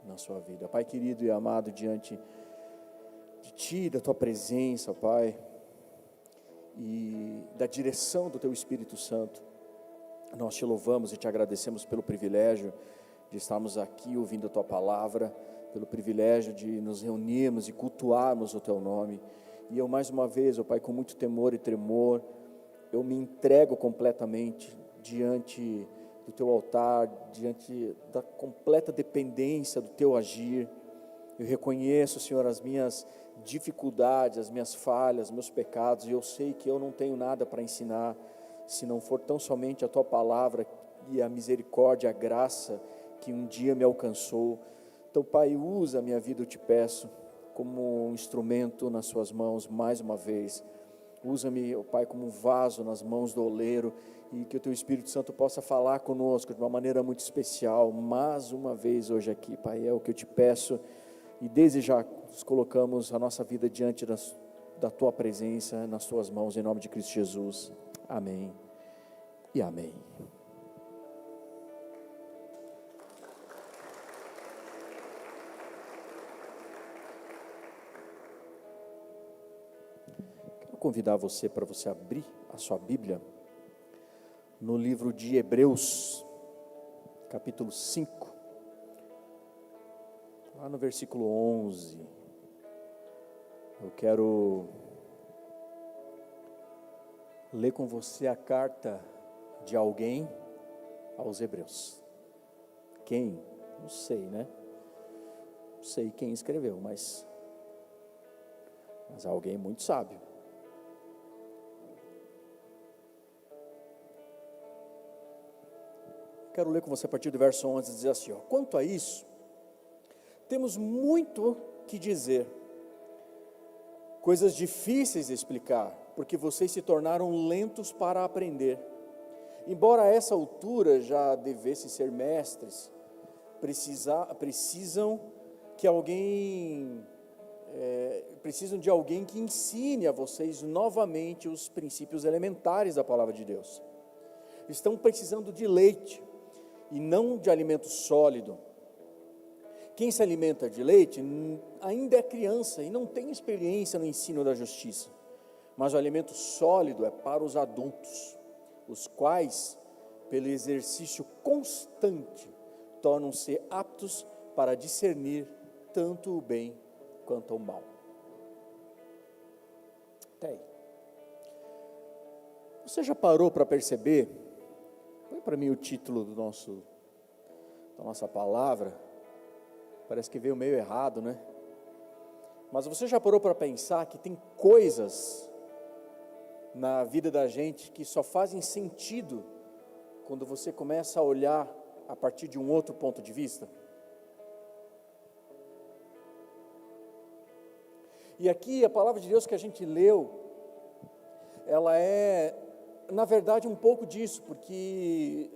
na sua vida. Pai querido e amado, diante de Ti, da Tua presença, Pai, e da direção do Teu Espírito Santo, nós Te louvamos e Te agradecemos pelo privilégio de estarmos aqui ouvindo a Tua palavra, pelo privilégio de nos reunirmos e cultuarmos o Teu nome. E eu mais uma vez, ó Pai, com muito temor e tremor, eu me entrego completamente diante do Teu altar, diante da completa dependência do Teu agir. Eu reconheço, Senhor, as minhas dificuldades, as minhas falhas, meus pecados, e eu sei que eu não tenho nada para ensinar, se não for tão somente a Tua palavra e a misericórdia, a graça que um dia me alcançou. Então, Pai, usa a minha vida, eu Te peço, como um instrumento nas Suas mãos, mais uma vez. Usa-me, ó Pai, como um vaso nas mãos do oleiro, e que o Teu Espírito Santo possa falar conosco de uma maneira muito especial, mais uma vez hoje aqui, Pai, é o que eu Te peço, e desde já nos colocamos a nossa vida diante da Tua presença, nas Tuas mãos, em nome de Cristo Jesus. Amém e amém. Convidar você para você abrir a sua Bíblia no livro de Hebreus, capítulo 5, lá no versículo 11. Eu quero ler com você a carta de alguém aos Hebreus. Quem? Não sei, né? Não sei quem escreveu, mas alguém muito sábio. Quero ler com você a partir do verso 11, diz assim, ó: quanto a isso, temos muito que dizer, coisas difíceis de explicar, porque vocês se tornaram lentos para aprender. Embora a essa altura já devessem ser mestres, precisam de alguém que ensine a vocês novamente os princípios elementares da palavra de Deus. Estão precisando de leite, e não de alimento sólido. Quem se alimenta de leite ainda é criança e não tem experiência no ensino da justiça, mas o alimento sólido é para os adultos, os quais, pelo exercício constante, tornam-se aptos para discernir tanto o bem quanto o mal. Até aí. Você já parou para perceber? Põe para mim o título da nossa palavra. Parece que veio meio errado, né? Mas você já parou para pensar que tem coisas na vida da gente que só fazem sentido quando você começa a olhar a partir de um outro ponto de vista? E aqui a palavra de Deus que a gente leu, ela é, na verdade, um pouco disso, porque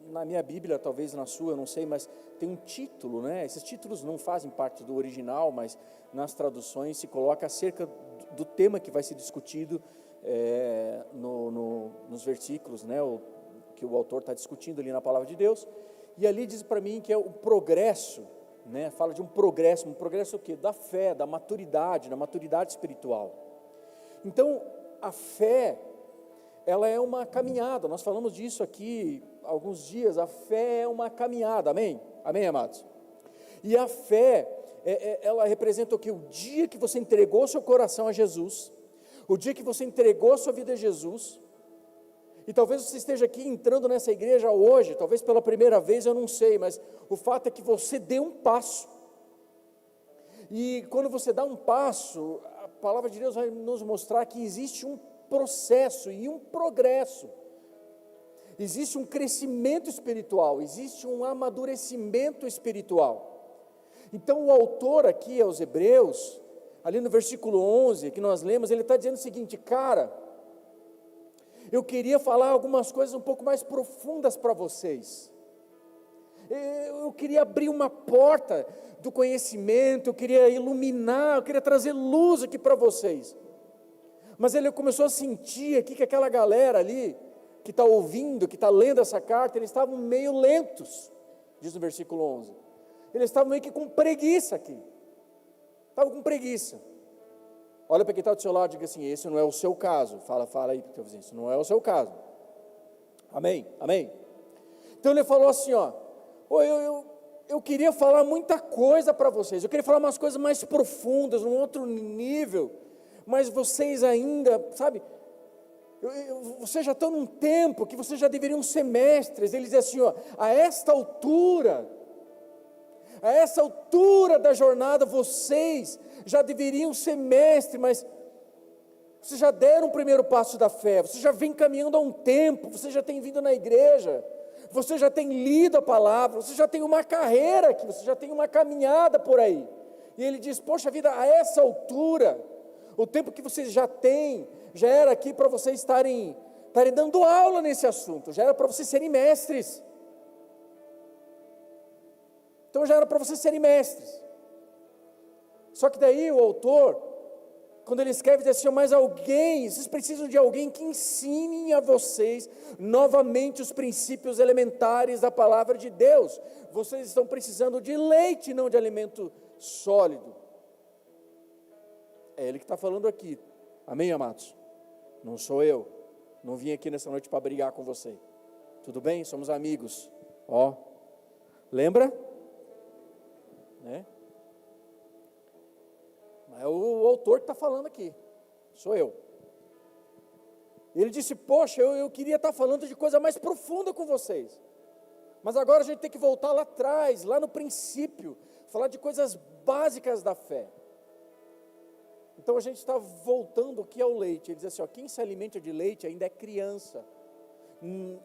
na minha Bíblia, talvez na sua, eu não sei, mas tem um título, né? Esses títulos não fazem parte do original, mas nas traduções se coloca acerca do tema que vai ser discutido nos versículos, né? Que o autor está discutindo ali na palavra de Deus. E ali diz para mim que é o progresso, né? Fala de um progresso o quê? Da fé, da maturidade espiritual. Então, a fé, ela é uma caminhada. Nós falamos disso aqui há alguns dias. A fé é uma caminhada, amém? Amém, amados? E a fé, ela representa o quê? O dia que você entregou seu coração a Jesus, o dia que você entregou sua vida a Jesus. E talvez você esteja aqui entrando nessa igreja hoje, talvez pela primeira vez, eu não sei, mas o fato é que você deu um passo. E quando você dá um passo, a palavra de Deus vai nos mostrar que existe um processo e um progresso. Existe um crescimento espiritual, existe um amadurecimento espiritual. Então o autor aqui aos Hebreus, ali no versículo 11, que nós lemos, ele está dizendo o seguinte: cara, eu queria falar algumas coisas um pouco mais profundas para vocês. Eu queria abrir uma porta do conhecimento, eu queria iluminar, eu queria trazer luz aqui para vocês. Mas ele começou a sentir aqui que aquela galera ali, que está ouvindo, que está lendo essa carta, eles estavam meio lentos, diz no versículo 11. eles estavam meio que com preguiça aqui. Estavam com preguiça. Olha para quem está do seu lado e diga assim: esse não é o seu caso. Fala aí para o teu vizinho, isso não é o seu caso. Amém? Amém? Então ele falou assim, ó: eu queria falar muita coisa para vocês, eu queria falar umas coisas mais profundas, num outro nível, mas vocês ainda, sabe, vocês já estão num tempo que vocês já deveriam ser mestres. Ele diz assim, ó: a essa altura da jornada, vocês já deveriam ser mestres, mas vocês já deram o primeiro passo da fé, vocês já vêm caminhando há um tempo, vocês já têm vindo na igreja, você já tem lido a palavra, você já tem uma carreira aqui, você já tem uma caminhada por aí. E ele diz: poxa vida, a essa altura, o tempo que vocês já têm, já era aqui para vocês estarem dando aula nesse assunto, já era para vocês serem mestres. Então já era para vocês serem mestres. Só que daí o autor, quando ele escreve, diz assim: mas alguém, vocês precisam de alguém que ensine a vocês novamente os princípios elementares da palavra de Deus. Vocês estão precisando de leite, não de alimento sólido. É ele que está falando aqui. Amém, amados? Não sou eu. Não vim aqui nessa noite para brigar com você. Tudo bem? Somos amigos. Ó, lembra? Né? É o autor que está falando aqui, sou eu. Ele disse: poxa, eu queria estar falando de coisa mais profunda com vocês, mas agora a gente tem que voltar lá atrás, lá no princípio, falar de coisas básicas da fé. Então a gente está voltando aqui ao leite. Ele diz assim, ó: quem se alimenta de leite ainda é criança,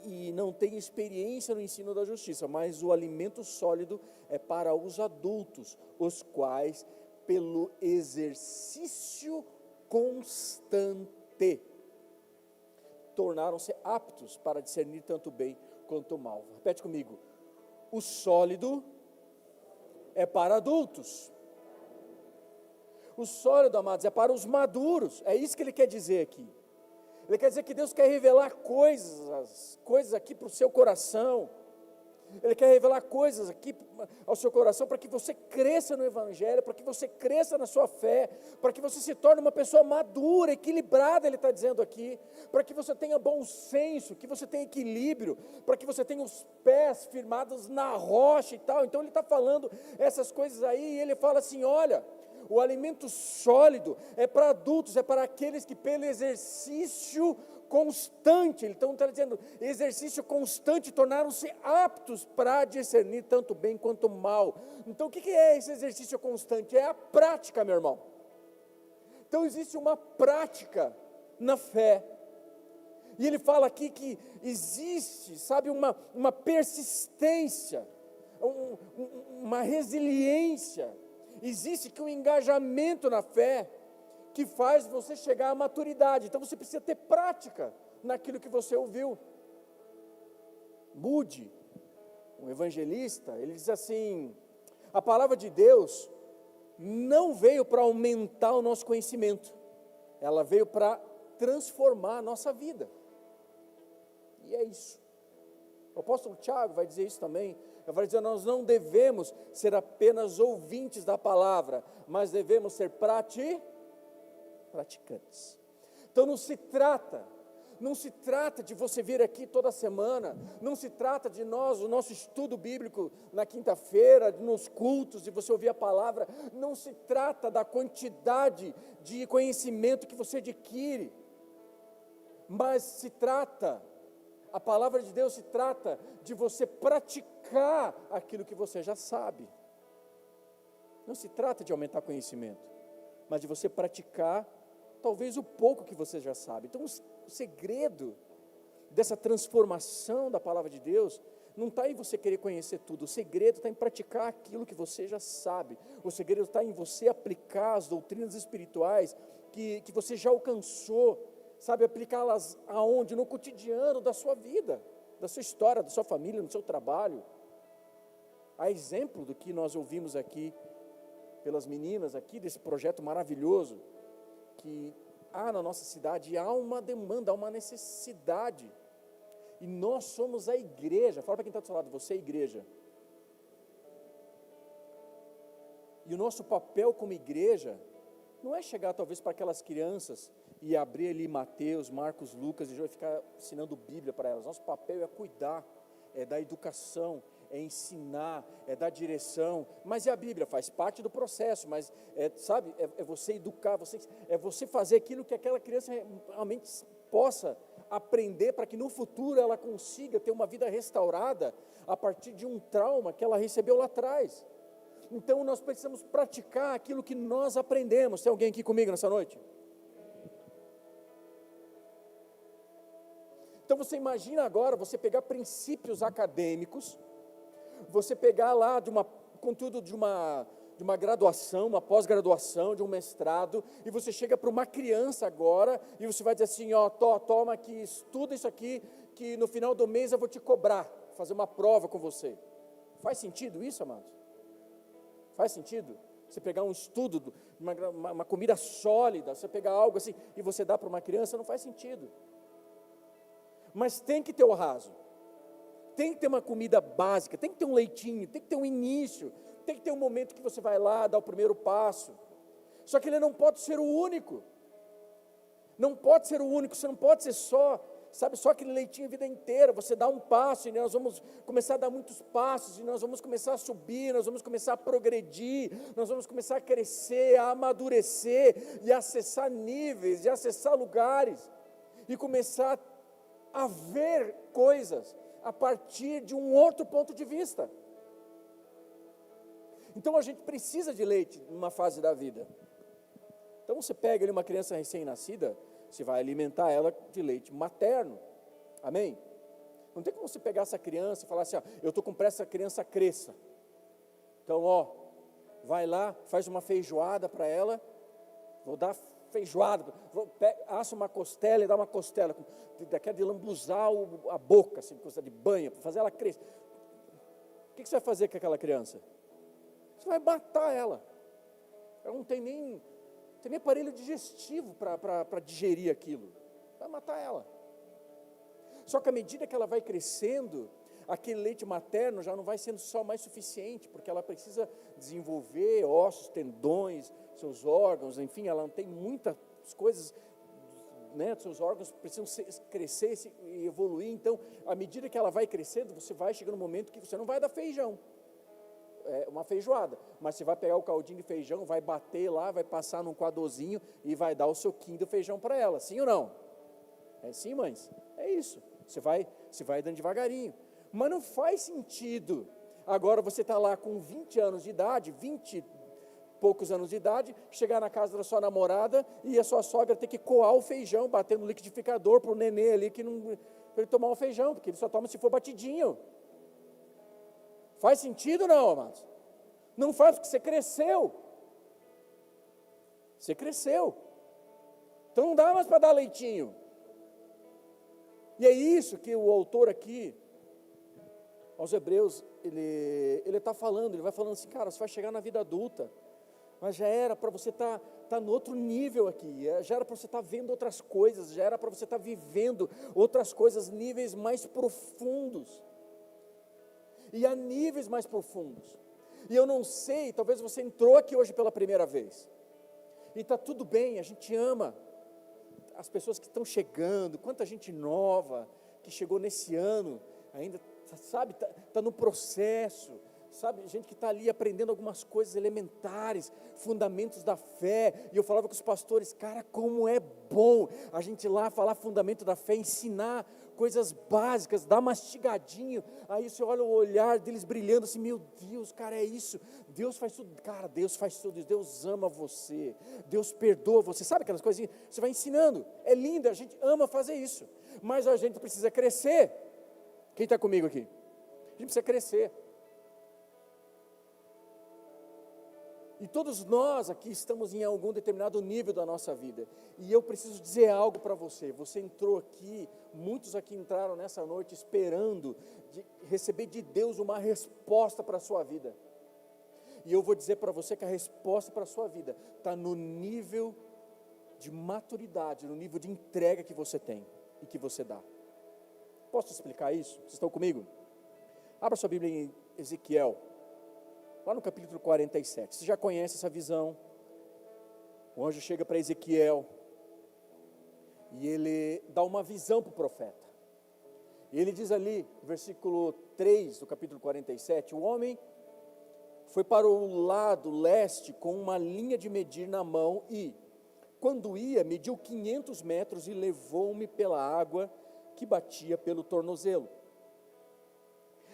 e não tem experiência no ensino da justiça, mas o alimento sólido é para os adultos, os quais, pelo exercício constante, tornaram-se aptos para discernir tanto o bem quanto o mal. Repete comigo: o sólido é para adultos. O sólido, amados, é para os maduros. É isso que ele quer dizer aqui. Ele quer dizer que Deus quer revelar coisas aqui para o seu coração. Ele quer revelar coisas aqui ao seu coração para que você cresça no Evangelho, para que você cresça na sua fé, para que você se torne uma pessoa madura, equilibrada, ele está dizendo aqui, para que você tenha bom senso, que você tenha equilíbrio, para que você tenha os pés firmados na rocha e tal. Então ele está falando essas coisas aí, e ele fala assim: olha, o alimento sólido é para adultos, é para aqueles que pelo exercício constante, então está dizendo, exercício constante, tornaram-se aptos para discernir tanto bem quanto mal. Então o que é esse exercício constante? É a prática, meu irmão. Então existe uma prática na fé, e ele fala aqui que existe, sabe, uma persistência, uma resiliência, existe que um engajamento na fé, que faz você chegar à maturidade. Então você precisa ter prática naquilo que você ouviu. Moody, um evangelista, ele diz assim: a palavra de Deus não veio para aumentar o nosso conhecimento, ela veio para transformar a nossa vida. E é isso. O apóstolo Tiago vai dizer isso também. Ele vai dizer: nós não devemos ser apenas ouvintes da palavra, mas devemos ser praticantes. Então não se trata de você vir aqui toda semana, não se trata de nós, o nosso estudo bíblico na quinta-feira, nos cultos, de você ouvir a palavra, não se trata da quantidade de conhecimento que você adquire, mas se trata, a palavra de Deus se trata de você praticar aquilo que você já sabe. Não se trata de aumentar conhecimento, mas de você praticar talvez o pouco que você já sabe. Então o segredo dessa transformação da palavra de Deus não está em você querer conhecer tudo, o segredo está em praticar aquilo que você já sabe, o segredo está em você aplicar as doutrinas espirituais que você já alcançou, sabe, aplicá-las aonde? No cotidiano da sua vida, da sua história, da sua família, no seu trabalho. A exemplo do que nós ouvimos aqui pelas meninas aqui, desse projeto maravilhoso, que há na nossa cidade, há uma demanda, há uma necessidade, e nós somos a igreja. Fala para quem está do seu lado: você é a igreja. E o nosso papel como igreja não é chegar talvez para aquelas crianças e abrir ali Mateus, Marcos, Lucas e ficar ensinando Bíblia para elas. Nosso papel é cuidar, é dar educação, é ensinar, é dar direção. Mas e a Bíblia? Faz parte do processo, mas é você educar, é você fazer aquilo que aquela criança realmente possa aprender para que no futuro ela consiga ter uma vida restaurada a partir de um trauma que ela recebeu lá atrás. Então nós precisamos praticar aquilo que nós aprendemos. Tem alguém aqui comigo nessa noite? Então você imagina agora, você pegar princípios acadêmicos, você pegar lá contudo de uma graduação, uma pós-graduação, de um mestrado, e você chega para uma criança agora, e você vai dizer assim, ó, toma aqui, estuda isso aqui, que no final do mês eu vou te cobrar, fazer uma prova com você. Faz sentido isso, amados? Faz sentido? Você pegar um estudo, uma comida sólida, você pegar algo assim, e você dá para uma criança, não faz sentido. Mas tem que ter o raso, tem que ter uma comida básica, tem que ter um leitinho, tem que ter um início, tem que ter um momento que você vai lá, dar o primeiro passo. Só que ele não pode ser o único, não pode ser o único, você não pode ser só aquele leitinho a vida inteira. Você dá um passo e nós vamos começar a dar muitos passos, e nós vamos começar a subir, nós vamos começar a progredir, nós vamos começar a crescer, a amadurecer, e a acessar níveis, e a acessar lugares, e começar a ver coisas a partir de um outro ponto de vista. Então a gente precisa de leite numa fase da vida. Então você pega ali uma criança recém-nascida, você vai alimentar ela de leite materno, amém? Não tem como você pegar essa criança e falar assim, ó, eu estou com pressa que essa criança cresça. Então, ó, vai lá, faz uma feijoada para ela, vou dar feijoada, assa uma costela e dá uma costela, daquela de lambuzar a boca, assim, costela de banha, para fazer ela crescer. O que você vai fazer com aquela criança? Você vai matar ela. Ela não tem nem aparelho digestivo para digerir aquilo. Vai matar ela. Só que à medida que ela vai crescendo, aquele leite materno já não vai sendo só mais suficiente, porque ela precisa desenvolver ossos, tendões, seus órgãos, enfim, ela não tem muitas coisas, né, seus órgãos precisam crescer e evoluir. Então, à medida que ela vai crescendo, você vai chegando no momento que você não vai dar feijão, uma feijoada, mas você vai pegar o caldinho de feijão, vai bater lá, vai passar num coadorzinho e vai dar o soquinho do feijão para ela, sim ou não? É sim, mães? É isso, você vai dando devagarinho. Mas não faz sentido, agora você está lá com 20 anos de idade, 20 e poucos anos de idade, chegar na casa da sua namorada e a sua sogra ter que coar o feijão, bater no liquidificador para o nenê ali, para ele tomar o feijão, porque ele só toma se for batidinho. Faz sentido ou não, amados? Não faz, porque você cresceu. Você cresceu. Então não dá mais para dar leitinho. E é isso que o autor aqui, aos Hebreus, ele está falando, ele vai falando assim, cara, você vai chegar na vida adulta, mas já era para você estar no outro nível aqui, já era para você estar vendo outras coisas, já era para você estar vivendo outras coisas, níveis mais profundos. E há níveis mais profundos. E eu não sei, talvez você entrou aqui hoje pela primeira vez. E está tudo bem, a gente ama as pessoas que estão chegando, quanta gente nova que chegou nesse ano, ainda, sabe, está no processo, sabe, gente que está ali aprendendo algumas coisas elementares, fundamentos da fé. E eu falava com os pastores, cara, como é bom a gente ir lá falar fundamento da fé, ensinar coisas básicas, dar mastigadinho. Aí você olha o olhar deles brilhando assim, meu Deus, cara, é isso, Deus faz tudo, cara, Deus faz tudo isso, Deus ama você, Deus perdoa você, sabe aquelas coisinhas, você vai ensinando, é lindo, a gente ama fazer isso, mas a gente precisa crescer. Quem está comigo aqui? A gente precisa crescer. E todos nós aqui estamos em algum determinado nível da nossa vida. E eu preciso dizer algo para você. Você entrou aqui, muitos aqui entraram nessa noite esperando receber de Deus uma resposta para a sua vida. E eu vou dizer para você que a resposta para a sua vida está no nível de maturidade, no nível de entrega que você tem e que você dá. Posso explicar isso? Vocês estão comigo? Abra sua Bíblia em Ezequiel. lá no capítulo 47. Você já conhece essa visão? O anjo chega para Ezequiel e ele dá uma visão para o profeta. E ele diz ali, versículo 3 do capítulo 47, o homem foi para o lado leste com uma linha de medir na mão e, quando ia, mediu 500 metros e levou-me pela água que batia pelo tornozelo.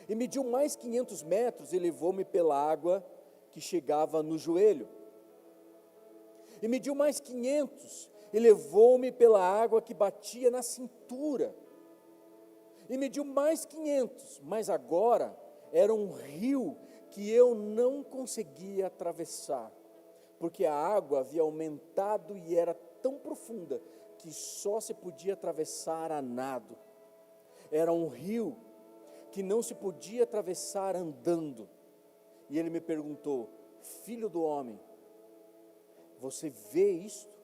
E mediu mais 500 metros e levou-me pela água que chegava no joelho. E mediu mais 500 e levou-me pela água que batia na cintura. E mediu mais 500, mas agora era um rio que eu não conseguia atravessar, porque a água havia aumentado e era tão profunda que só se podia atravessar a nado. Era um rio que não se podia atravessar andando. E ele me perguntou: filho do homem, você vê isto?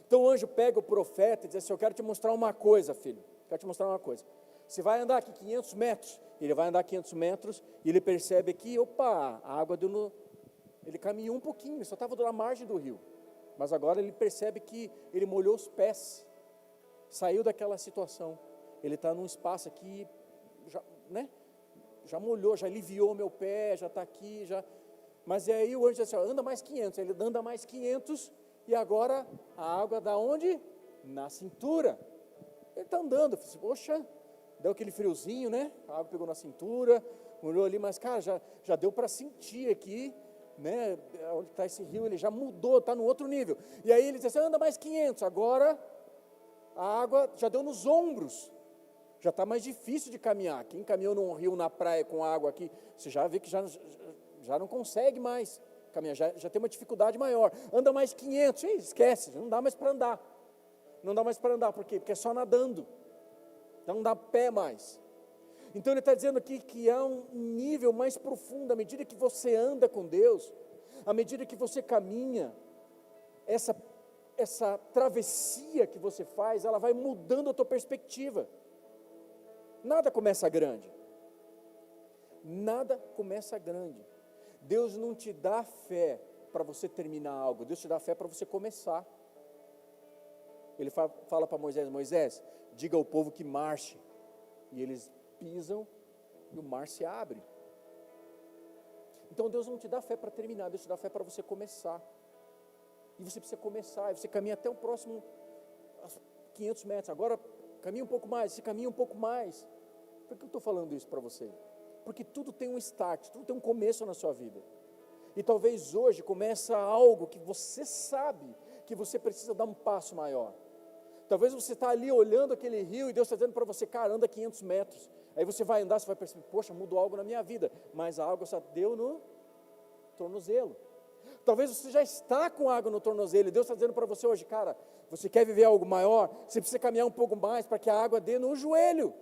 Então o anjo pega o profeta e diz assim: eu quero te mostrar uma coisa, filho, quero te mostrar uma coisa. Você vai andar aqui 500 metros, ele vai andar 500 metros e ele percebe que, opa, a água deu no... Ele caminhou um pouquinho, ele só estava na margem do rio, mas agora ele percebe que ele molhou os pés, saiu daquela situação, ele está num espaço aqui, já, né? Já molhou, já aliviou o meu pé, já está aqui, já... Mas aí o anjo diz assim: ó, anda mais 500, ele anda mais 500 e agora a água da onde? Na cintura. Ele está andando, poxa, deu aquele friozinho, né? A água pegou na cintura, molhou ali, mas cara, já deu para sentir aqui, né? Onde está esse rio, ele já mudou, está no outro nível. E aí ele diz assim: anda mais 500, agora a água já deu nos ombros, já está mais difícil de caminhar. Quem caminhou num rio na praia com água aqui, você já vê que já não consegue mais caminhar, já tem uma dificuldade maior. Anda mais 500, esquece, não dá mais para andar. Não dá mais para andar, por quê? Porque é só nadando, então não dá pé mais. Então ele está dizendo aqui que há um nível mais profundo, à medida que você anda com Deus, à medida que você caminha, essa travessia que você faz, ela vai mudando a tua perspectiva. Nada começa grande, nada começa grande. Deus não te dá fé para você terminar algo, Deus te dá fé para você começar. Ele fala para Moisés: Moisés, diga ao povo que marche, e eles pisam e o mar se abre. Então Deus não te dá fé para terminar, Deus te dá fé para você começar. E você precisa começar, e você caminha até o próximo 500 metros, agora caminha um pouco mais, você caminha um pouco mais. Por que eu estou falando isso para você? Porque tudo tem um start, tudo tem um começo na sua vida. E talvez hoje começa algo que você sabe que você precisa dar um passo maior. Talvez você está ali olhando aquele rio e Deus está dizendo para você: cara, anda 500 metros. Aí você vai andar, você vai perceber: poxa, mudou algo na minha vida. Mas a água só deu no tornozelo. Talvez você já está com água no tornozelo e Deus está dizendo para você hoje: cara, você quer viver algo maior? Você precisa caminhar um pouco mais para que a água dê no joelho.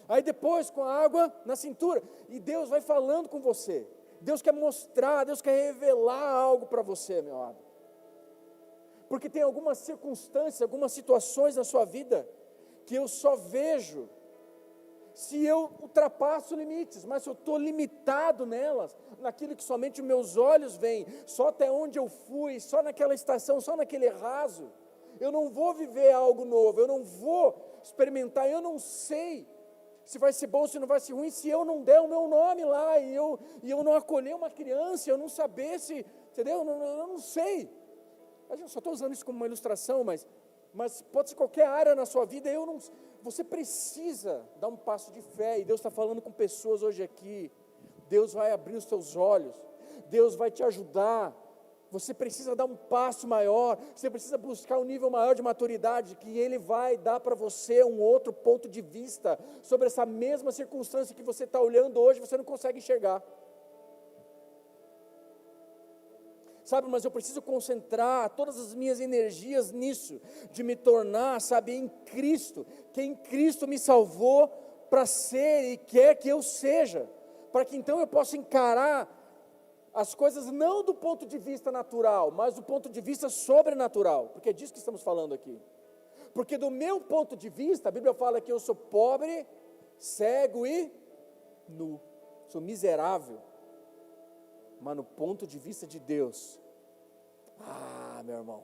Aí depois com a água na cintura. E Deus vai falando com você. Deus quer mostrar, Deus quer revelar algo para você, meu amado. Porque tem algumas circunstâncias, algumas situações na sua vida que eu só vejo se eu ultrapasso limites, mas se eu estou limitado nelas, naquilo que somente os meus olhos veem, só até onde eu fui, só naquela estação, só naquele raso, eu não vou viver algo novo, eu não vou experimentar, eu não sei se vai ser bom, se não vai ser ruim, se eu não der o meu nome lá, e eu não acolher uma criança, eu não saber se, entendeu? Eu não sei. Eu só estou usando isso como uma ilustração, mas pode ser qualquer área na sua vida. Você precisa dar um passo de fé, e Deus está falando com pessoas hoje aqui. Deus vai abrir os teus olhos, Deus vai te ajudar. Você precisa dar um passo maior, você precisa buscar um nível maior de maturidade, que Ele vai dar para você um outro ponto de vista sobre essa mesma circunstância que você está olhando hoje, você não consegue enxergar. Sabe, mas eu preciso concentrar todas as minhas energias nisso, de me tornar, sabe, em Cristo, que em Cristo me salvou para ser e quer que eu seja, para que então eu possa encarar as coisas não do ponto de vista natural, mas do ponto de vista sobrenatural, porque é disso que estamos falando aqui. Porque do meu ponto de vista, a Bíblia fala que eu sou pobre, cego e nu. sou miserável, mas no ponto de vista de Deus, meu irmão,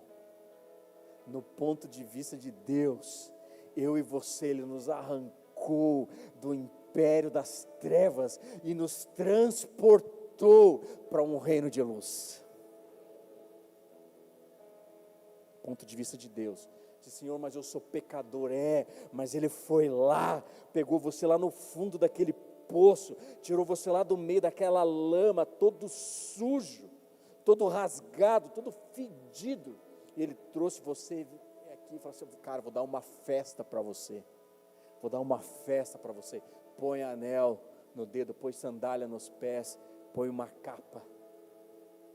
no ponto de vista de Deus, eu e você, Ele nos arrancou do império das trevas e nos transportou para um reino de luz. Ponto de vista de Deus. Diz, Senhor, mas eu sou pecador. Mas Ele foi lá, pegou você lá no fundo daquele poço, tirou você lá do meio daquela lama, todo sujo, todo rasgado, todo fedido, e Ele trouxe você aqui e falou assim, cara, vou dar uma festa para você, põe anel no dedo, põe sandália nos pés, põe uma capa,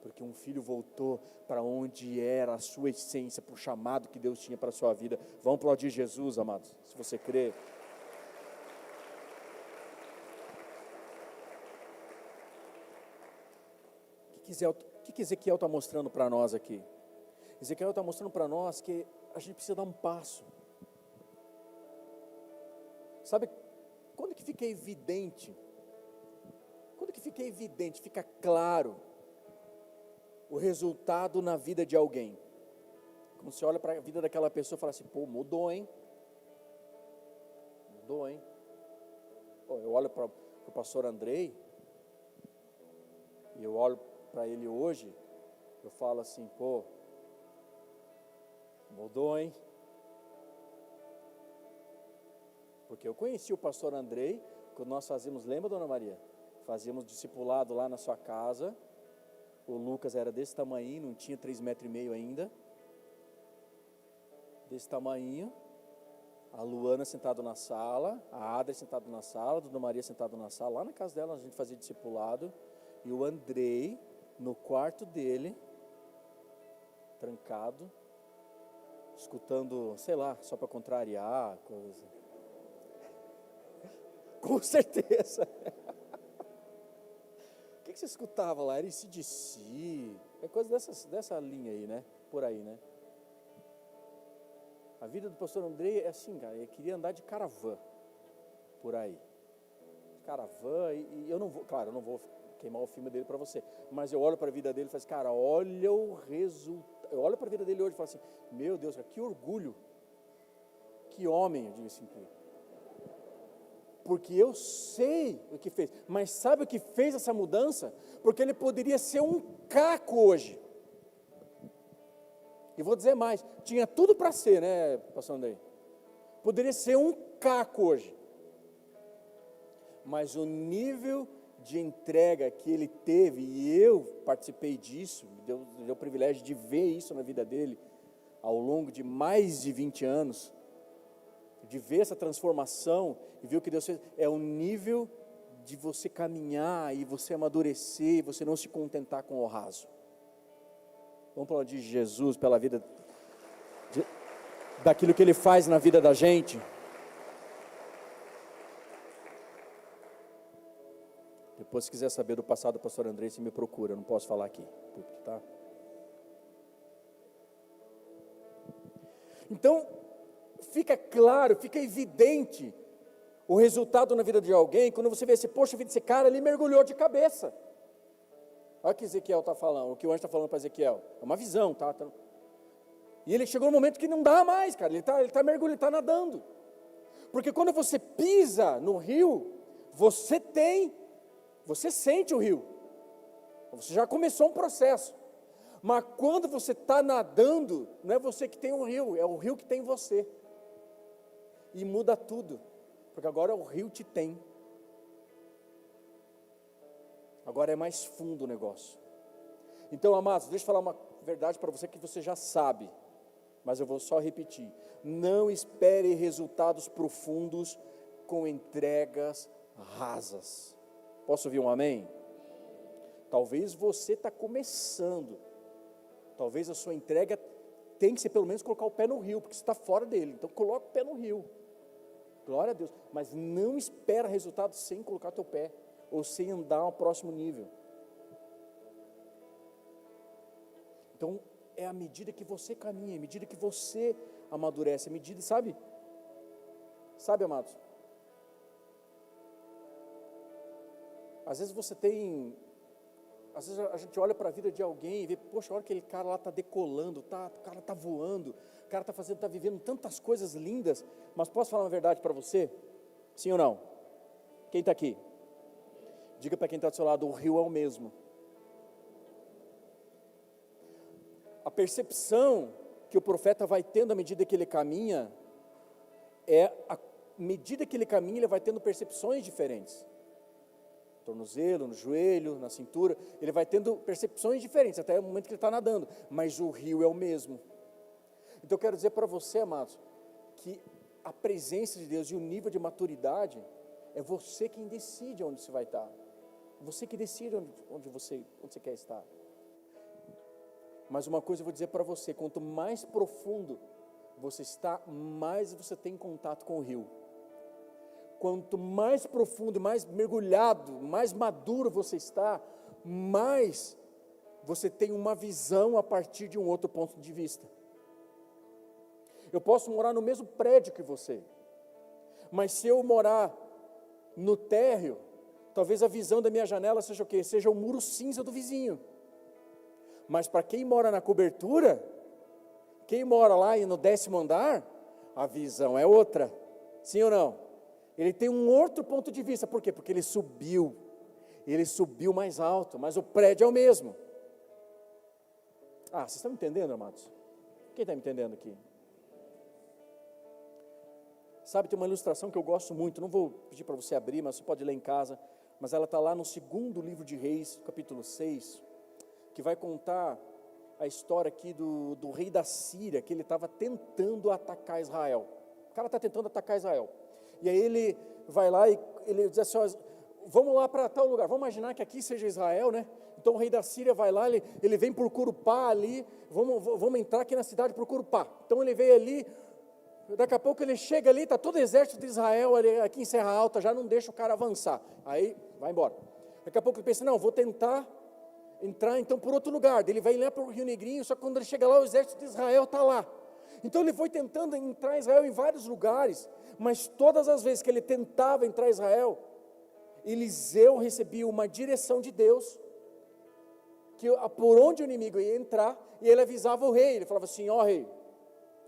porque um filho voltou para onde era a sua essência, para o chamado que Deus tinha para a sua vida. Vamos aplaudir Jesus, amados, se você crê. O que Ezequiel está mostrando para nós aqui? Ezequiel está mostrando para nós que a gente precisa dar um passo. Sabe, quando que fica evidente, fica claro o resultado na vida de alguém? Quando você olha para a vida daquela pessoa e fala assim, pô, mudou, hein? Pô, eu olho para o pastor Andrei, e eu olho para ele hoje, eu falo assim, pô, mudou, hein? Porque eu conheci o pastor Andrei, quando nós fazíamos, lembra, dona Maria? Fazíamos discipulado lá na sua casa, o Lucas era desse tamanho, não tinha 3,5 metros ainda, desse tamanho, a Luana sentada na sala, a Adri sentada na sala, a dona Maria sentada na sala, lá na casa dela a gente fazia discipulado, e o Andrei no quarto dele, trancado, escutando, sei lá, só para contrariar, coisa. Com certeza. O que você escutava lá? Era AC/DC, é coisa dessa linha aí, né? Por aí, né? A vida do pastor Andrei é assim, cara, ele queria andar de caravana, por aí. Caravana, e eu não vou, claro, eu não vou queimar o filme dele para você, mas eu olho para a vida dele e falo assim, cara, olha o resultado. Eu olho para a vida dele hoje e falo assim, meu Deus, cara, que orgulho, que homem, eu digo assim, porque eu sei o que fez, mas sabe o que fez essa mudança? Porque ele poderia ser um caco hoje, e vou dizer mais, tinha tudo para ser, né, pastor Andrei? Poderia ser um caco hoje, mas o nível de entrega que ele teve, e eu participei disso, me deu o privilégio de ver isso na vida dele, ao longo de mais de 20 anos, de ver essa transformação, e ver o que Deus fez, é o nível de você caminhar, e você amadurecer, e você não se contentar com o raso. Vamos aplaudir Jesus pela vida, daquilo que Ele faz na vida da gente. Depois, se quiser saber do passado do pastor Andrei, você me procura, eu não posso falar aqui, tá? Então, fica claro, fica evidente o resultado na vida de alguém, quando você vê esse, poxa vida, esse cara, ele mergulhou de cabeça. Olha o que Ezequiel está falando, o que o anjo está falando para Ezequiel, é uma visão, tá? E ele chegou no momento que não dá mais, cara, ele está mergulhando, ele está nadando. Porque quando você pisa no rio, você sente o rio, você já começou um processo, mas quando você está nadando, não é você que tem o rio, é o rio que tem você, e muda tudo, porque agora o rio te tem, agora é mais fundo o negócio. Então, amados, deixa eu falar uma verdade para você que você já sabe, mas eu vou só repetir, não espere resultados profundos com entregas rasas. Posso ouvir um amém? Talvez você está começando, talvez a sua entrega tem que ser pelo menos colocar o pé no rio, porque você está fora dele, então coloca o pé no rio, glória a Deus, mas não espera resultado sem colocar teu pé, ou sem andar ao próximo nível. Então, é à medida que você caminha, à medida que você amadurece, à medida, sabe, amados? Às vezes às vezes a gente olha para a vida de alguém e vê, poxa, olha aquele cara lá está decolando, o cara está voando, o cara está vivendo tantas coisas lindas, mas posso falar uma verdade para você? Sim ou não? Quem está aqui? Diga para quem está do seu lado, o rio é o mesmo. A percepção que o profeta vai tendo à medida que ele caminha, à medida que ele caminha, ele vai tendo percepções diferentes. No tornozelo, no joelho, na cintura, ele vai tendo percepções diferentes, até o momento que ele está nadando, mas o rio é o mesmo. Então eu quero dizer para você, amados, que a presença de Deus e o nível de maturidade, é você quem decide onde você vai estar. Você que decide onde você quer estar. Mas uma coisa eu vou dizer para você, quanto mais profundo você está, mais você tem contato com o rio. Quanto mais profundo, mais mergulhado, mais maduro você está, mais você tem uma visão a partir de um outro ponto de vista. Eu posso morar no mesmo prédio que você, mas se eu morar no térreo, talvez a visão da minha janela seja o quê? Seja o muro cinza do vizinho. Mas para quem mora na cobertura, quem mora lá no 10º andar, a visão é outra. Sim ou não? Ele tem um outro ponto de vista. Por quê? Porque ele subiu mais alto, mas o prédio é o mesmo. Vocês estão me entendendo, amados? Quem está me entendendo aqui? Sabe, tem uma ilustração que eu gosto muito, não vou pedir para você abrir, mas você pode ler em casa, mas ela está lá no 2º livro de Reis, capítulo 6, que vai contar a história aqui do rei da Síria, que ele estava tentando atacar Israel. O cara está tentando atacar Israel. E aí ele vai lá e ele diz assim, vamos lá para tal lugar, vamos imaginar que aqui seja Israel, né? Então o rei da Síria vai lá, ele vem por Curupá ali, vamos entrar aqui na cidade por Curupá. Então ele veio ali, daqui a pouco ele chega ali, está todo o exército de Israel ali, aqui em Serra Alta, já não deixa o cara avançar. Aí vai embora. Daqui a pouco ele pensa, não, vou tentar entrar então por outro lugar. Ele vai lá para o Rio Negrinho, só que quando ele chega lá, o exército de Israel está lá. Então ele foi tentando entrar em Israel em vários lugares, mas todas as vezes que ele tentava entrar em Israel, Eliseu recebia uma direção de Deus, que por onde o inimigo ia entrar, e ele avisava o rei, ele falava assim, rei,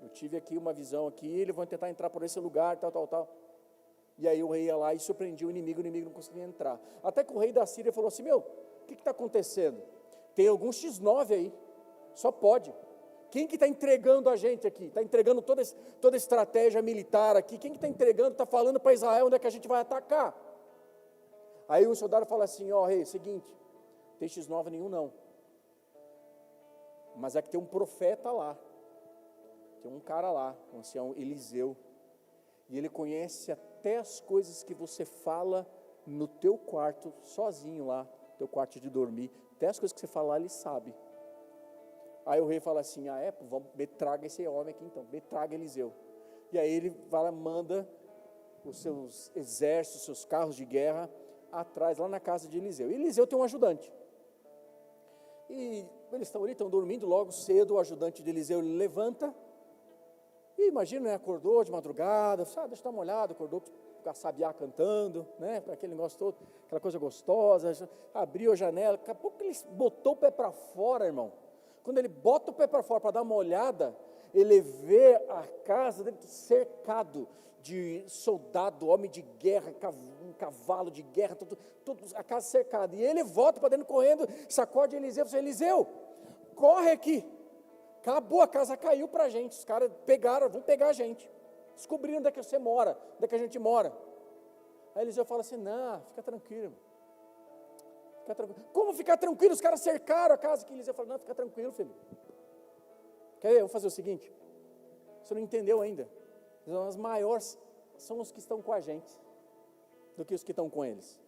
eu tive aqui uma visão aqui, eles vão tentar entrar por esse lugar, tal. E aí o rei ia lá e surpreendia o inimigo não conseguia entrar. Até que o rei da Síria falou assim, o que está acontecendo? Tem algum X9 aí, só pode. Quem que está entregando a gente aqui? Está entregando toda a estratégia militar aqui? Quem que está entregando, está falando para Israel onde é que a gente vai atacar? Aí o soldado fala assim, rei, seguinte, tem X9 nenhum não. Mas é que tem um profeta lá. Tem um cara lá, um ancião Eliseu. E ele conhece até as coisas que você fala no teu quarto, sozinho lá, teu quarto de dormir. Até as coisas que você fala lá, ele sabe. Aí o rei fala assim, traga esse homem aqui então, traga Eliseu. E aí ele vai lá, manda os seus exércitos, seus carros de guerra, atrás, lá na casa de Eliseu. E Eliseu tem um ajudante. E eles estão ali, estão dormindo, logo cedo o ajudante de Eliseu levanta, e imagina, acordou de madrugada, deixa eu dar uma olhada, acordou com a sabiá cantando, aquele negócio todo, aquela coisa gostosa, abriu a janela, daqui a pouco ele botou o pé para fora, irmão. Quando ele bota o pé para fora para dar uma olhada, ele vê a casa dele cercado de soldado, homem de guerra, um cavalo de guerra, a casa cercada. E ele volta para dentro correndo, sacode Eliseu, fala, Eliseu, corre aqui. Acabou, a casa caiu para a gente, os caras vão pegar a gente. Descobriram onde é que você mora, onde é que a gente mora. Aí Eliseu fala assim, não, fica tranquilo, irmão. Fica tranquilo. Como ficar tranquilo? Os caras cercaram a casa. Que Eliseu falou, não, fica tranquilo, filho. Quer ver? Eu vou fazer o seguinte, você não entendeu ainda. Os maiores são os que estão com a gente, do que os que estão com eles.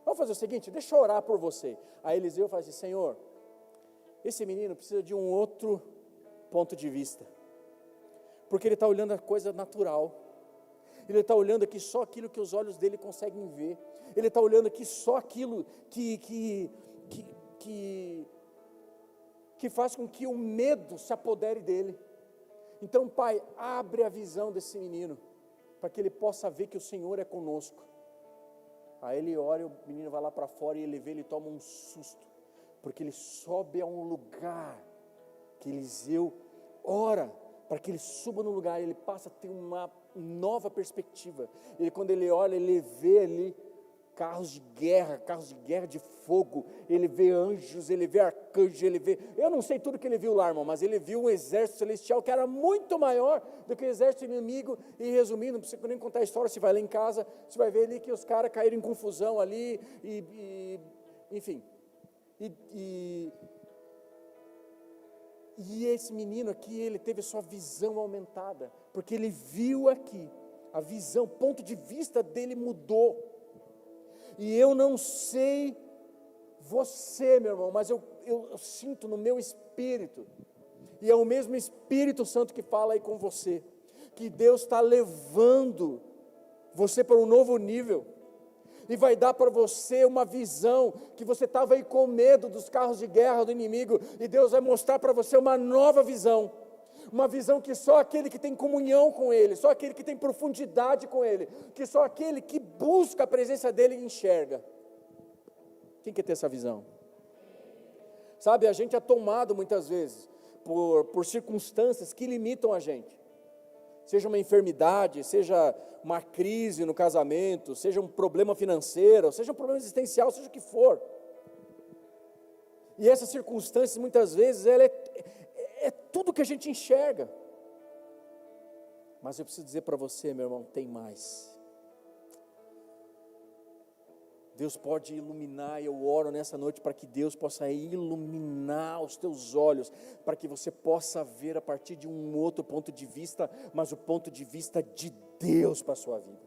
Vamos fazer o seguinte, deixa eu orar por você. Aí Eliseu fala assim, Senhor, esse menino precisa de um outro ponto de vista, porque ele está olhando a coisa natural, ele está olhando aqui só aquilo que os olhos dele conseguem ver, ele está olhando aqui só aquilo que faz com que o medo se apodere dele. Então, Pai, abre a visão desse menino, para que ele possa ver que o Senhor é conosco. Aí ele ora e o menino vai lá para fora e ele vê, ele toma um susto, porque ele sobe a um lugar que Eliseu ora para que ele suba no lugar, ele passa a ter uma nova perspectiva. Quando ele olha, ele vê ali carros de guerra de fogo, ele vê anjos, ele vê arcanjos, eu não sei tudo que ele viu lá, irmão, mas ele viu um exército celestial que era muito maior do que o exército inimigo. E resumindo, não precisa nem contar a história, você vai lá em casa, você vai ver ali que os caras caíram em confusão ali, enfim, e esse menino aqui, ele teve sua visão aumentada, porque ele viu aqui, a visão, o ponto de vista dele mudou. E eu não sei você, meu irmão, mas eu sinto no meu espírito, e é o mesmo Espírito Santo que fala aí com você, que Deus está levando você para um novo nível, e vai dar para você uma visão, que você estava aí com medo dos carros de guerra do inimigo, e Deus vai mostrar para você uma nova visão, uma visão que só aquele que tem comunhão com Ele, só aquele que tem profundidade com Ele, que só aquele que busca a presença dEle enxerga. Quem quer ter essa visão? Sabe, a gente é tomado muitas vezes por circunstâncias que limitam a gente, seja uma enfermidade, seja uma crise no casamento, seja um problema financeiro, seja um problema existencial, seja o que for, e essas circunstâncias muitas vezes, ela é tudo que a gente enxerga, mas eu preciso dizer para você, meu irmão, tem mais. Deus pode iluminar, e eu oro nessa noite para que Deus possa iluminar os teus olhos, para que você possa ver a partir de um outro ponto de vista, mas o ponto de vista de Deus para a sua vida.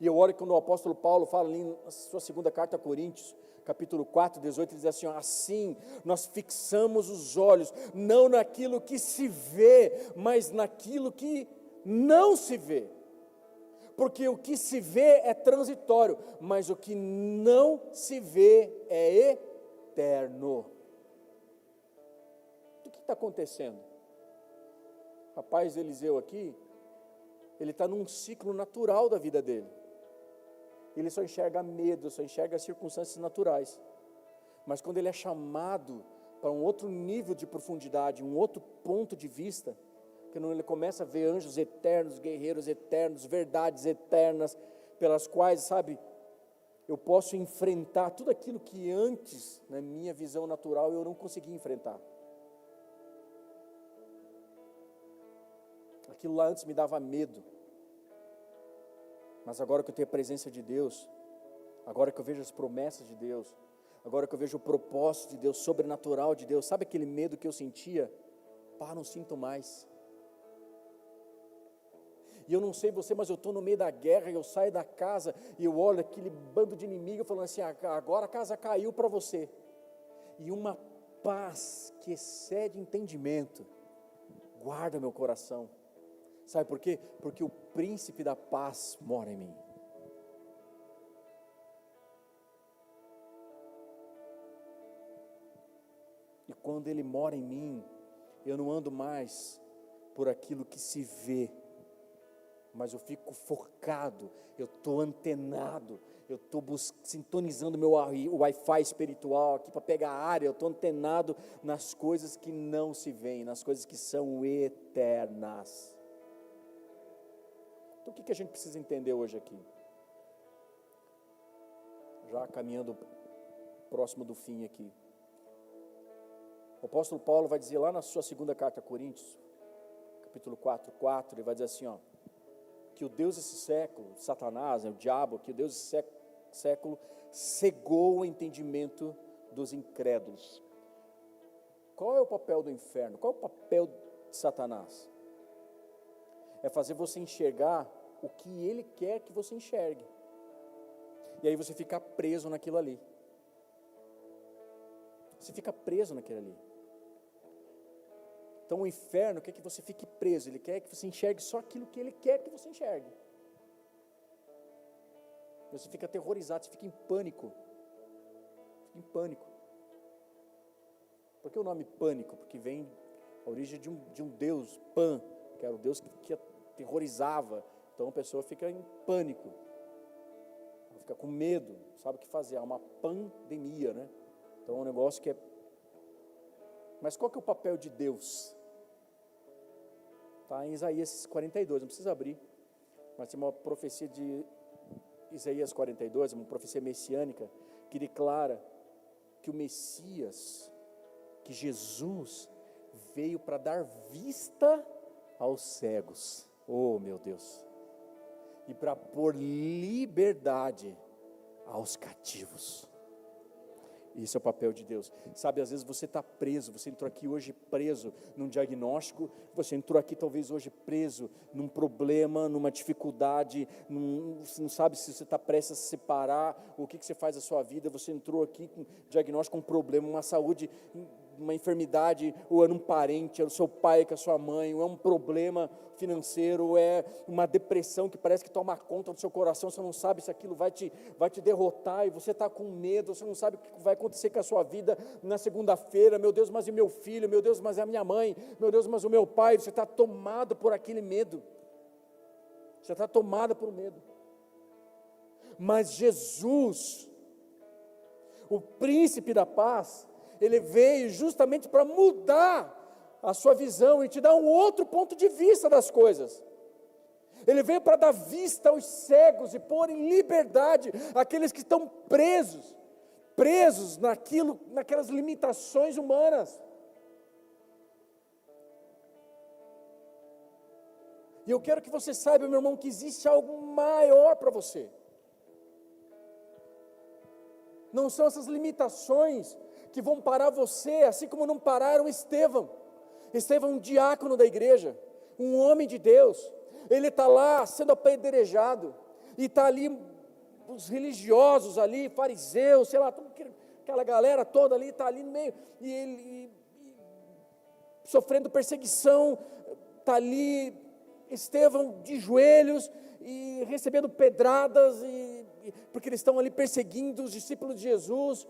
E eu oro que quando o apóstolo Paulo fala ali na sua segunda carta a Coríntios, capítulo 4, 18, ele diz assim, assim nós fixamos os olhos, não naquilo que se vê, mas naquilo que não se vê, porque o que se vê é transitório, mas o que não se vê é eterno. O que está acontecendo? Rapaz, Eliseu aqui, ele está num ciclo natural da vida dele, ele só enxerga medo, só enxerga circunstâncias naturais, mas quando ele é chamado para um outro nível de profundidade, um outro ponto de vista, quando ele começa a ver anjos eternos, guerreiros eternos, verdades eternas, pelas quais, sabe, eu posso enfrentar tudo aquilo que antes, na minha visão natural, eu não conseguia enfrentar. Aquilo lá antes me dava medo, mas agora que eu tenho a presença de Deus, agora que eu vejo as promessas de Deus, agora que eu vejo o propósito de Deus, sobrenatural de Deus, sabe aquele medo que eu sentia? Não sinto mais. E eu não sei você, mas eu estou no meio da guerra, e eu saio da casa, e eu olho aquele bando de inimigo, falando assim, agora a casa caiu para você, e uma paz que excede entendimento, guarda meu coração. Sabe por quê? Porque o príncipe da paz mora em mim. E quando ele mora em mim, eu não ando mais por aquilo que se vê, mas eu fico focado, eu estou antenado, eu estou sintonizando meu Wi-Fi espiritual aqui para pegar a área, eu estou antenado nas coisas que não se veem, nas coisas que são eternas. Então o que a gente precisa entender hoje aqui? Já caminhando próximo do fim aqui. O apóstolo Paulo vai dizer lá na sua segunda carta a Coríntios, capítulo 4, ele vai dizer assim, que o Deus desse século, Satanás, o diabo, que o Deus desse século cegou o entendimento dos incrédulos. Qual é o papel do inferno? Qual é o papel de Satanás? É fazer você enxergar o que ele quer que você enxergue. E aí você fica preso naquilo ali. Você fica preso naquilo ali. Então o inferno quer que você fique preso, ele quer que você enxergue só aquilo que ele quer que você enxergue. Você fica aterrorizado, você fica em pânico. Fica em pânico. Por que o nome pânico? Porque vem a origem de um deus, Pan, que era o deus que aterrorizava. Então a pessoa fica em pânico. fica com medo, não sabe o que fazer, é uma pandemia, né? Então é um negócio que é... Mas qual que é o papel de Deus? Está em Isaías 42, não precisa abrir, mas tem uma profecia de Isaías 42, uma profecia messiânica, que declara que o Messias, que Jesus, veio para dar vista aos cegos, oh meu Deus, e para pôr liberdade aos cativos. Isso é o papel de Deus. Sabe, às vezes você está preso, você entrou aqui hoje preso num diagnóstico, você entrou aqui talvez hoje preso num problema, numa dificuldade, você não sabe se você está prestes a se separar, o que você faz da sua vida, você entrou aqui com diagnóstico, com um problema, uma saúde, uma enfermidade, ou é um parente, é o seu pai, é a sua mãe, ou é um problema financeiro, ou é uma depressão que parece que toma conta do seu coração, você não sabe se aquilo vai te derrotar, e você está com medo, você não sabe o que vai acontecer com a sua vida na segunda-feira, meu Deus, mas e meu filho, meu Deus, mas é a minha mãe, meu Deus, mas o meu pai, você está tomado por aquele medo, você está tomada por medo, mas Jesus, o príncipe da paz, ele veio justamente para mudar a sua visão e te dar um outro ponto de vista das coisas. Ele veio para dar vista aos cegos e pôr em liberdade aqueles que estão presos naquelas limitações humanas. E eu quero que você saiba, meu irmão, que existe algo maior para você. Não são essas limitações que vão parar você, assim como não pararam Estevão. Estevão é um diácono da igreja, um homem de Deus. Ele está lá sendo apedrejado, e está ali os religiosos ali, fariseus, sei lá, aquela galera toda ali, está ali no meio, e ele sofrendo perseguição, está ali Estevão de joelhos, e recebendo pedradas, porque eles estão ali perseguindo os discípulos de Jesus,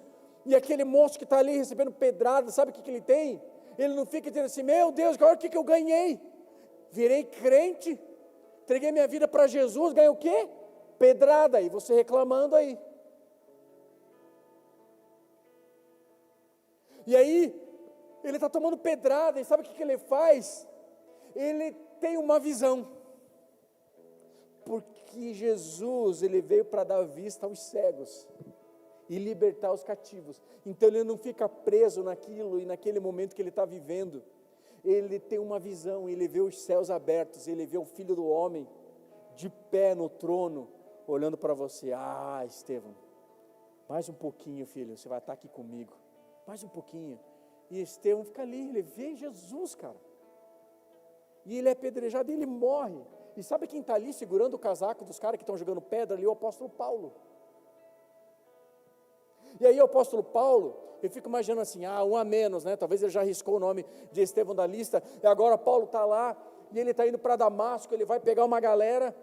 e aquele moço que está ali recebendo pedradas, sabe o que ele tem? Ele não fica dizendo assim, meu Deus, agora o que eu ganhei? Virei crente, entreguei minha vida para Jesus, ganhei o quê? Pedrada, e você reclamando aí. E aí, ele está tomando pedrada, e sabe o que ele faz? Ele tem uma visão, porque Jesus, ele veio para dar vista aos cegos, e libertar os cativos, então ele não fica preso naquilo, e naquele momento que ele está vivendo, ele tem uma visão, ele vê os céus abertos, ele vê o Filho do Homem, de pé no trono, olhando para você, Estevão, mais um pouquinho filho, você vai estar aqui comigo, mais um pouquinho, e Estevão fica ali, ele vê Jesus, cara, e ele é apedrejado, e ele morre, e sabe quem está ali segurando o casaco dos caras que estão jogando pedra ali? O apóstolo Paulo. E aí o apóstolo Paulo, eu fico imaginando assim, um a menos, né? Talvez ele já riscou o nome de Estevão da lista, e agora Paulo está lá, e ele está indo para Damasco, ele vai pegar uma galera,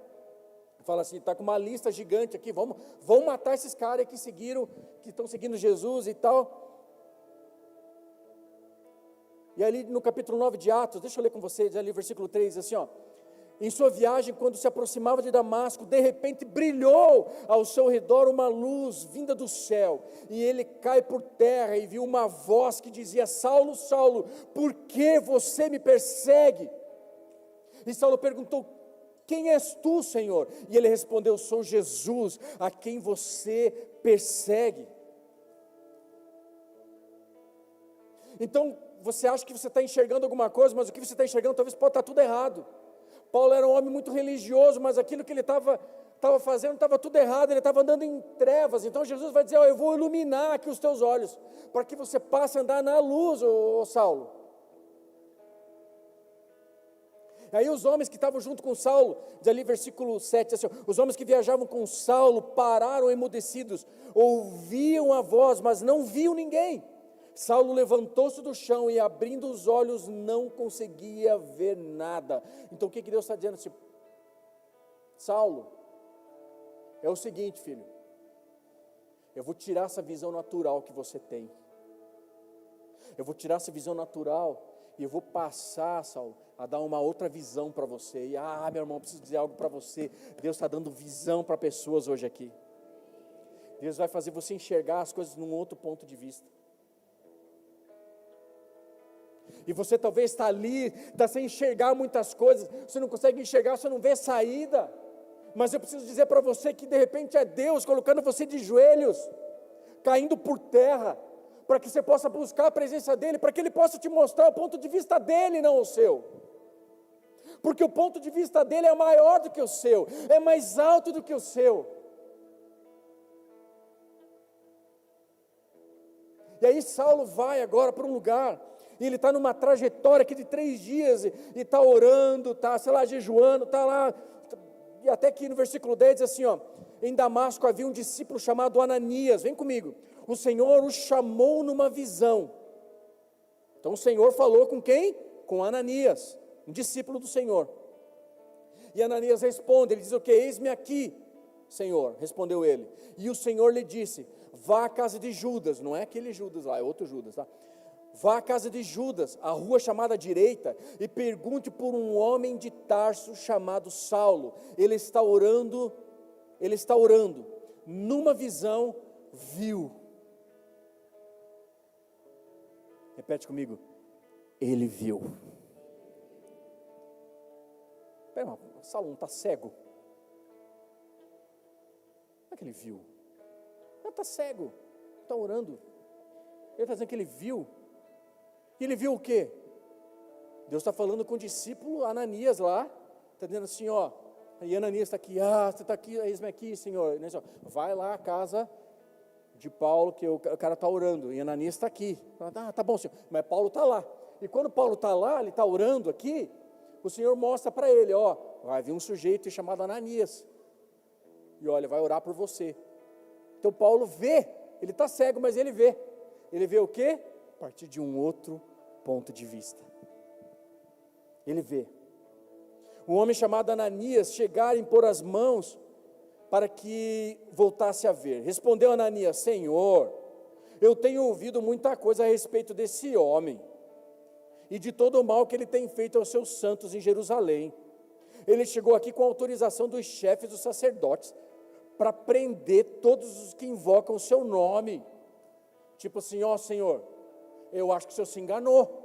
fala assim, está com uma lista gigante aqui, vamos matar esses caras que estão seguindo Jesus e tal. E ali no capítulo 9 de Atos, deixa eu ler com vocês, ali versículo 3, assim ó, em sua viagem, quando se aproximava de Damasco, de repente brilhou ao seu redor uma luz vinda do céu, e ele cai por terra e viu uma voz que dizia, Saulo, Saulo, por que você me persegue? E Saulo perguntou, quem és tu, Senhor? E ele respondeu, sou Jesus, a quem você persegue. Então, você acha que você está enxergando alguma coisa, mas o que você está enxergando talvez pode estar tudo errado. Paulo era um homem muito religioso, mas aquilo que ele estava fazendo estava tudo errado, ele estava andando em trevas. Então Jesus vai dizer, eu vou iluminar aqui os teus olhos, para que você passe a andar na luz, ô Saulo. Aí os homens que estavam junto com Saulo, diz ali versículo 7, assim, os homens que viajavam com Saulo pararam emudecidos, ouviam a voz, mas não viam ninguém. Saulo levantou-se do chão e abrindo os olhos não conseguia ver nada. Então o que Deus está dizendo assim? Saulo, é o seguinte filho, eu vou tirar essa visão natural que você tem, eu vou tirar essa visão natural e eu vou passar, Saulo, a dar uma outra visão para você. E meu irmão, eu preciso dizer algo para você, Deus está dando visão para pessoas hoje aqui. Deus vai fazer você enxergar as coisas num outro ponto de vista. E você talvez está ali, está sem enxergar muitas coisas, você não consegue enxergar, você não vê saída. Mas eu preciso dizer para você que de repente é Deus colocando você de joelhos, caindo por terra, para que você possa buscar a presença dEle, para que Ele possa te mostrar o ponto de vista dEle, não o seu. Porque o ponto de vista dEle é maior do que o seu, é mais alto do que o seu. E aí Saulo vai agora para um lugar, e ele está numa trajetória aqui de 3 dias, e está orando, está, sei lá, jejuando, está lá, e até que no versículo 10 diz assim, ó, em Damasco havia um discípulo chamado Ananias, vem comigo, o Senhor o chamou numa visão. Então o Senhor falou com quem? Com Ananias, um discípulo do Senhor. E Ananias responde, ele diz o que? Eis-me aqui, Senhor, respondeu ele. E o Senhor lhe disse, vá à casa de Judas, não é aquele Judas lá, é outro Judas, tá? Vá à casa de Judas, a rua chamada direita, e pergunte por um homem de Tarso chamado Saulo. Ele está orando, numa visão viu. Repete comigo, ele viu. Pera, mas Saulo não está cego? Como é que ele viu? Ele está cego, está orando. Ele está dizendo que ele viu. E ele viu o quê? Deus está falando com o discípulo Ananias lá, está dizendo assim, ó, e Ananias está aqui, você está aqui, eis-me aqui, Senhor. Vai lá à casa de Paulo, que o cara está orando, e Ananias está aqui. Tá bom, Senhor, mas Paulo está lá. E quando Paulo está lá, ele está orando aqui, o Senhor mostra para ele, ó, vai vir um sujeito chamado Ananias, e olha, vai orar por você. Então Paulo vê, ele está cego, mas ele vê o quê? A partir de um outro ponto de vista. Ele vê um homem chamado Ananias chegar e impor as mãos para que voltasse a ver. Respondeu Ananias, Senhor, eu tenho ouvido muita coisa a respeito desse homem e de todo o mal que ele tem feito aos seus santos em Jerusalém. Ele chegou aqui com autorização dos chefes dos sacerdotes para prender todos os que invocam o seu nome. Tipo assim, ó Senhor, eu acho que o Senhor se enganou.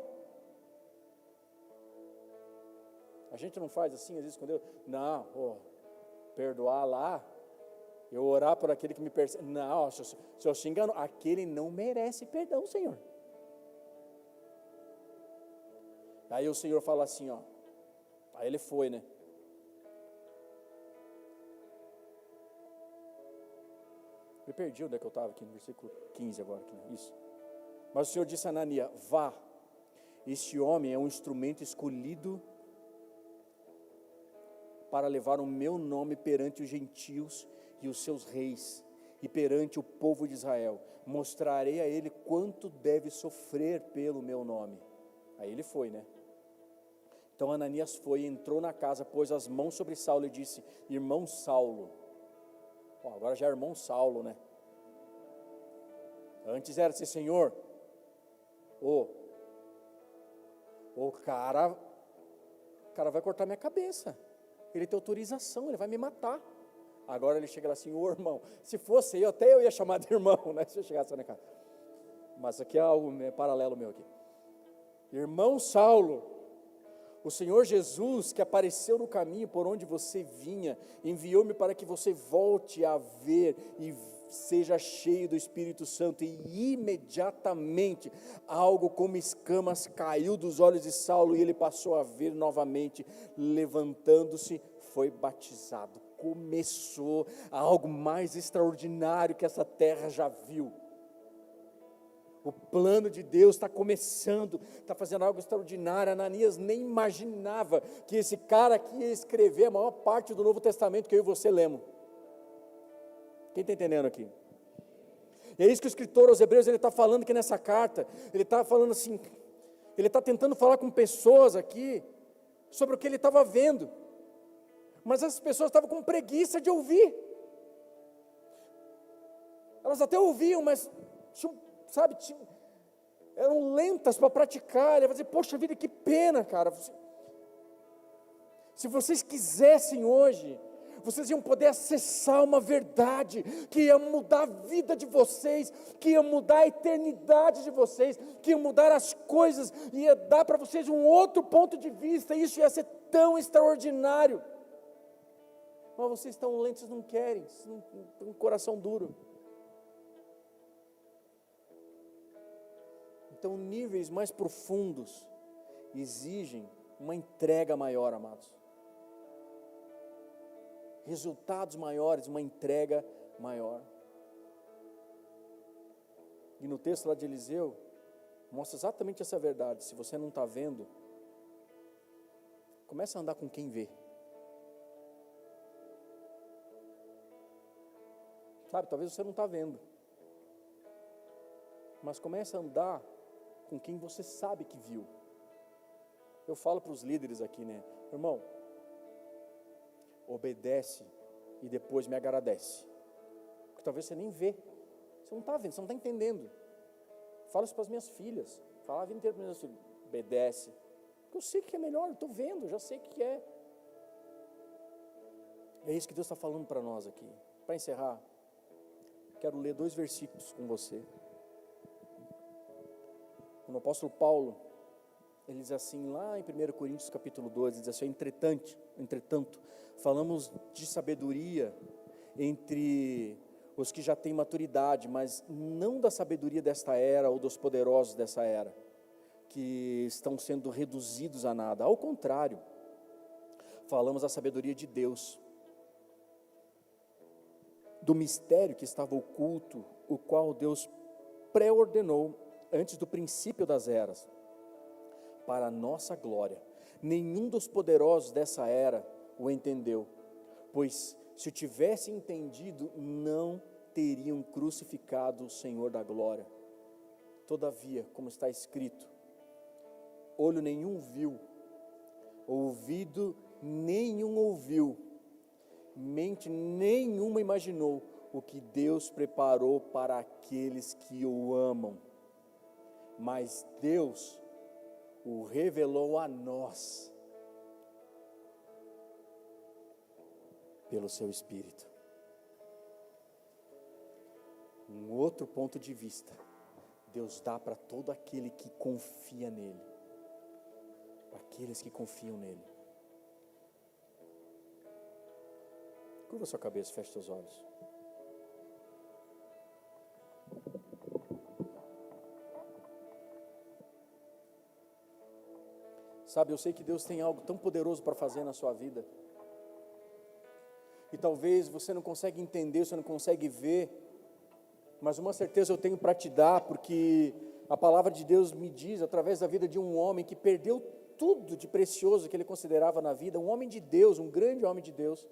A gente não faz assim, às vezes, com Deus. Não, perdoar lá, eu orar por aquele que me persegue. Não, o Senhor se enganou. Aquele não merece perdão, Senhor. Aí o Senhor fala assim, ó. Aí ele foi, né? Me perdi onde é que eu estava aqui, no versículo 15 agora. Aqui, né? Isso. Mas o Senhor disse a Ananias, vá, este homem é um instrumento escolhido para levar o meu nome perante os gentios e os seus reis, e perante o povo de Israel. Mostrarei a ele quanto deve sofrer pelo meu nome. Aí ele foi, né? Então Ananias foi, entrou na casa, pôs as mãos sobre Saulo e disse, irmão Saulo. Agora já é irmão Saulo, né? Antes era assim, Senhor, o cara vai cortar minha cabeça. Ele tem autorização, ele vai me matar. Agora ele chega lá assim, irmão, se fosse eu, até eu ia chamar de irmão, né? Se eu chegasse na casa. Mas aqui é algo paralelo meu aqui. Irmão Saulo, o Senhor Jesus, que apareceu no caminho por onde você vinha, enviou-me para que você volte a ver e seja cheio do Espírito Santo. E imediatamente algo como escamas caiu dos olhos de Saulo e ele passou a ver novamente. Levantando-se, foi batizado. Começou algo mais extraordinário que essa terra já viu. O plano de Deus está começando, está fazendo algo extraordinário. Ananias nem imaginava que esse cara aqui ia escrever a maior parte do Novo Testamento que eu e você lemos. Quem está entendendo aqui? E é isso que o escritor aos Hebreus, ele está falando aqui nessa carta, ele está falando assim, ele está tentando falar com pessoas aqui, sobre o que ele estava vendo, mas essas pessoas estavam com preguiça de ouvir, elas até ouviam, mas eram lentas para praticar. Ele vai dizer, poxa vida, que pena, cara, se vocês quisessem hoje, vocês iam poder acessar uma verdade que ia mudar a vida de vocês, que ia mudar a eternidade de vocês, que ia mudar as coisas, ia dar para vocês um outro ponto de vista, isso ia ser tão extraordinário. Mas vocês estão lentos, vocês não querem, vocês não têm um coração duro. Então, níveis mais profundos exigem uma entrega maior, amados. Resultados maiores, uma entrega maior. E no texto lá de Eliseu, mostra exatamente essa verdade. Se você não está vendo, começa a andar com quem vê. Sabe, talvez você não está vendo, mas começa a andar com quem você sabe que viu. Eu falo para os líderes aqui, né? Irmão, obedece e depois me agradece. Porque talvez você nem vê. Você não está vendo, você não está entendendo. Falo isso para as minhas filhas. Falava a vida inteira para as minhas filhas. Obedece. Porque eu sei que é melhor, eu estou vendo, já sei o que é. É isso que Deus está falando para nós aqui. Para encerrar, quero ler 2 versículos com você. O apóstolo Paulo, ele diz assim, lá em 1 Coríntios capítulo 12, diz assim: entretanto, falamos de sabedoria entre os que já têm maturidade, mas não da sabedoria desta era ou dos poderosos dessa era, que estão sendo reduzidos a nada. Ao contrário, falamos da sabedoria de Deus, do mistério que estava oculto, o qual Deus pré-ordenou antes do princípio das eras, para a nossa glória. Nenhum dos poderosos dessa era o entendeu, pois se o tivessem entendido, não teriam crucificado o Senhor da glória. Todavia, como está escrito, olho nenhum viu, ouvido nenhum ouviu, mente nenhuma imaginou o que Deus preparou para aqueles que o amam. Mas Deus o revelou a nós pelo seu Espírito. Um outro ponto de vista, Deus dá para todo aquele que confia nele, para aqueles que confiam nele. Curva sua cabeça, feche seus olhos. Sabe, eu sei que Deus tem algo tão poderoso para fazer na sua vida. E talvez você não consegue entender, você não consegue ver, mas uma certeza eu tenho para te dar, porque a palavra de Deus me diz, através da vida de um homem que perdeu tudo de precioso que ele considerava na vida, um homem de Deus, um grande homem de Deus,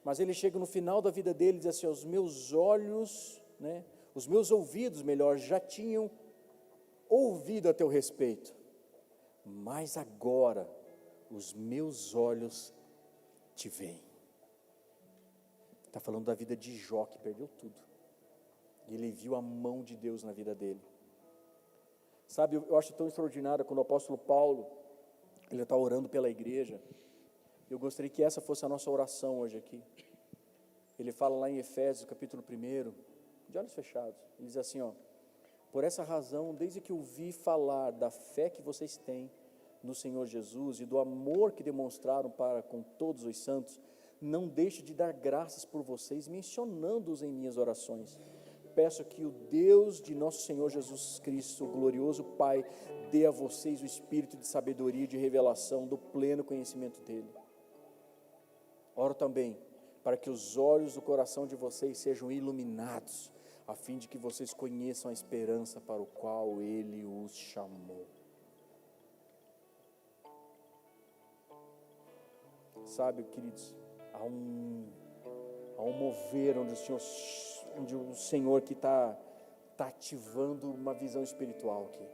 mas ele chega no final da vida dele e diz assim: os meus olhos, os meus ouvidos, melhor, já tinham ouvido a teu respeito, mas agora os meus olhos te veem. Está falando da vida de Jó, que perdeu tudo, e ele viu a mão de Deus na vida dele. Sabe, eu acho tão extraordinário quando o apóstolo Paulo, ele está orando pela igreja. Eu gostaria que essa fosse a nossa oração hoje aqui. Ele fala lá em Efésios capítulo 1, de olhos fechados, ele diz assim, por essa razão, desde que ouvi falar da fé que vocês têm no Senhor Jesus e do amor que demonstraram para com todos os santos, não deixe de dar graças por vocês, mencionando-os em minhas orações. Peço que o Deus de nosso Senhor Jesus Cristo, o glorioso Pai, dê a vocês o espírito de sabedoria e de revelação do pleno conhecimento dele. Oro também para que os olhos do coração de vocês sejam iluminados, a fim de que vocês conheçam a esperança para o qual ele os chamou. Sabe, queridos, há um mover onde o Senhor que está ativando uma visão espiritual aqui.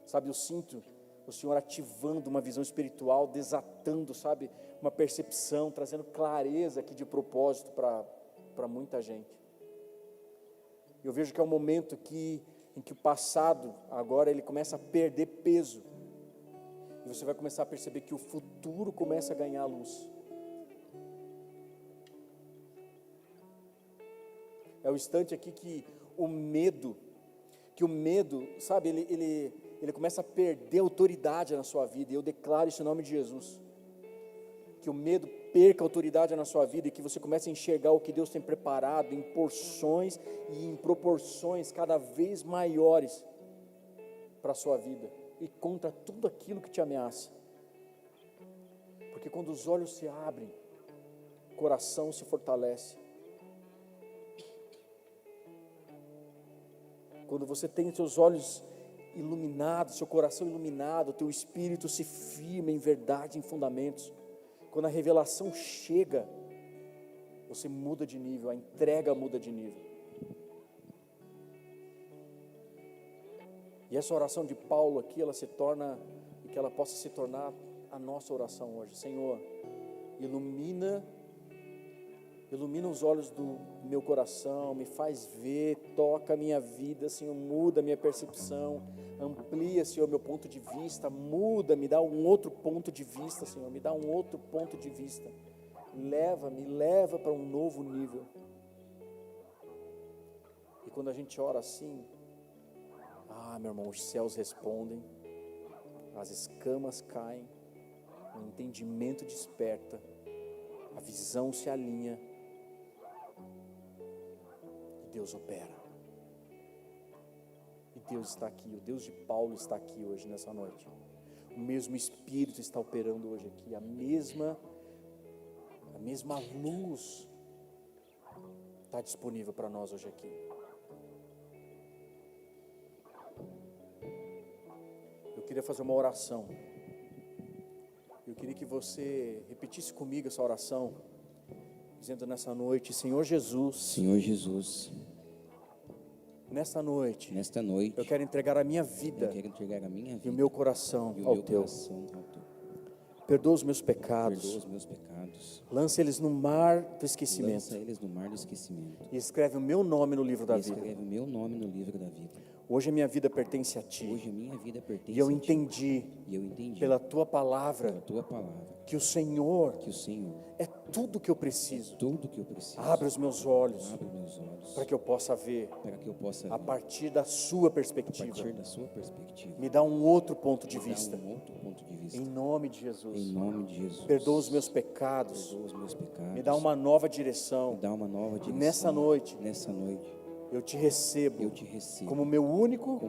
Sabe, eu sinto o Senhor ativando uma visão espiritual, desatando, sabe, uma percepção, trazendo clareza aqui de propósito para muita gente. Eu vejo que é um momento em que o passado, agora ele começa a perder peso, E você vai começar a perceber que o futuro começa a ganhar luz. É o instante aqui que o medo, sabe, ele começa a perder autoridade na sua vida. E eu declaro isso em nome de Jesus. Que o medo perca autoridade na sua vida e que você comece a enxergar o que Deus tem preparado em porções e em proporções cada vez maiores para a sua vida e contra tudo aquilo que te ameaça. Porque quando os olhos se abrem, o coração se fortalece. Quando você tem os seus olhos iluminados, seu coração iluminado, teu espírito se firma em verdade, em fundamentos. Quando a revelação chega, você muda de nível, a entrega muda de nível. E essa oração de Paulo aqui, ela se torna, e que ela possa se tornar a nossa oração hoje. Senhor, ilumina os olhos do meu coração, me faz ver, toca a minha vida, Senhor, muda a minha percepção, amplia, Senhor, meu ponto de vista, muda, me dá um outro ponto de vista, Senhor, me dá um outro ponto de vista, me leva para um novo nível. E quando a gente ora assim, meu irmão, os céus respondem, as escamas caem, o entendimento desperta, a visão se alinha, Deus opera. E Deus está aqui, o Deus de Paulo está aqui hoje, nessa noite. O mesmo Espírito está operando hoje aqui, a mesma luz está disponível para nós hoje aqui. Eu queria fazer uma oração. Eu queria que você repetisse comigo essa oração, dizendo nessa noite: Senhor Jesus, nesta noite, eu quero entregar a minha vida, e o meu coração ao Teu. Perdoa os meus pecados, lance eles no mar do esquecimento, e escreve o meu nome no livro da vida. Hoje a minha vida pertence a Ti, e eu entendi, pela Tua palavra, que o Senhor é tudo que eu preciso. Abre os meus olhos, para que eu possa ver, a partir da Sua perspectiva. Me dá um outro ponto de vista. Em nome de Jesus. Perdoa os meus pecados. Me dá uma nova direção. E nessa noite, eu te recebo como meu único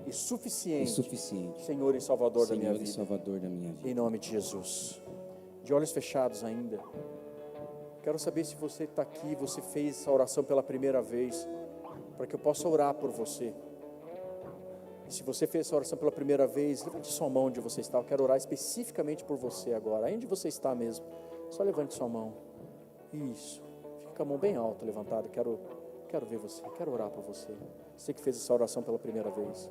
e suficiente Senhor e Salvador da minha vida. Em nome de Jesus. De olhos fechados ainda, quero saber se você está aqui, você fez essa oração pela primeira vez, para que eu possa orar por você. E se você fez essa oração pela primeira vez, levante sua mão onde você está. Eu quero orar especificamente por você agora. Aí onde você está mesmo, só levante sua mão. Isso, fica com a mão bem alta, levantada. Quero ver você, quero orar por você. Você que fez essa oração pela primeira vez.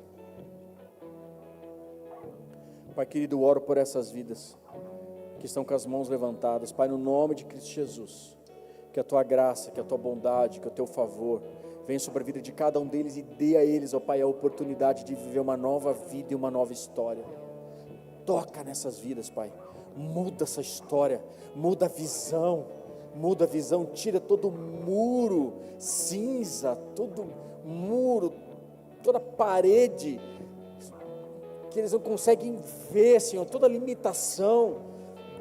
Pai querido, eu oro por essas vidas que estão com as mãos levantadas. Pai, no nome de Cristo Jesus, que a Tua graça, que a Tua bondade, que o Teu favor venha sobre a vida de cada um deles e dê a eles, ó Pai, a oportunidade de viver uma nova vida e uma nova história. Toca nessas vidas, Pai. Muda essa história, muda a visão, tira todo muro cinza, todo muro, toda parede que eles não conseguem ver, Senhor, toda limitação.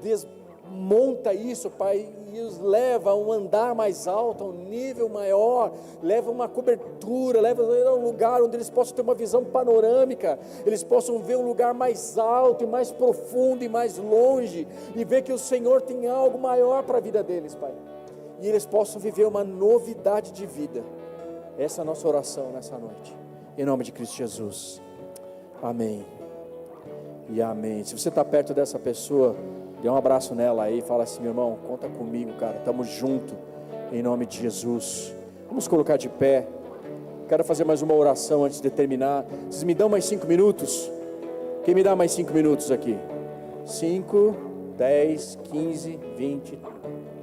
Desmonta isso, Pai, e os leva a um andar mais alto, a um nível maior, leva uma cobertura, leva a um lugar onde eles possam ter uma visão panorâmica, eles possam ver um lugar mais alto e mais profundo e mais longe, e ver que o Senhor tem algo maior para a vida deles, Pai, e eles possam viver uma novidade de vida. Essa é a nossa oração nessa noite, em nome de Cristo Jesus, amém e amém. Se você está perto dessa pessoa, dê um abraço nela aí, fala assim: meu irmão, conta comigo, cara, estamos juntos, em nome de Jesus. Vamos colocar de pé. Quero fazer mais uma oração antes de terminar. Vocês me dão mais 5 minutos? Quem me dá mais 5 minutos aqui? 5, 10, 15, 20,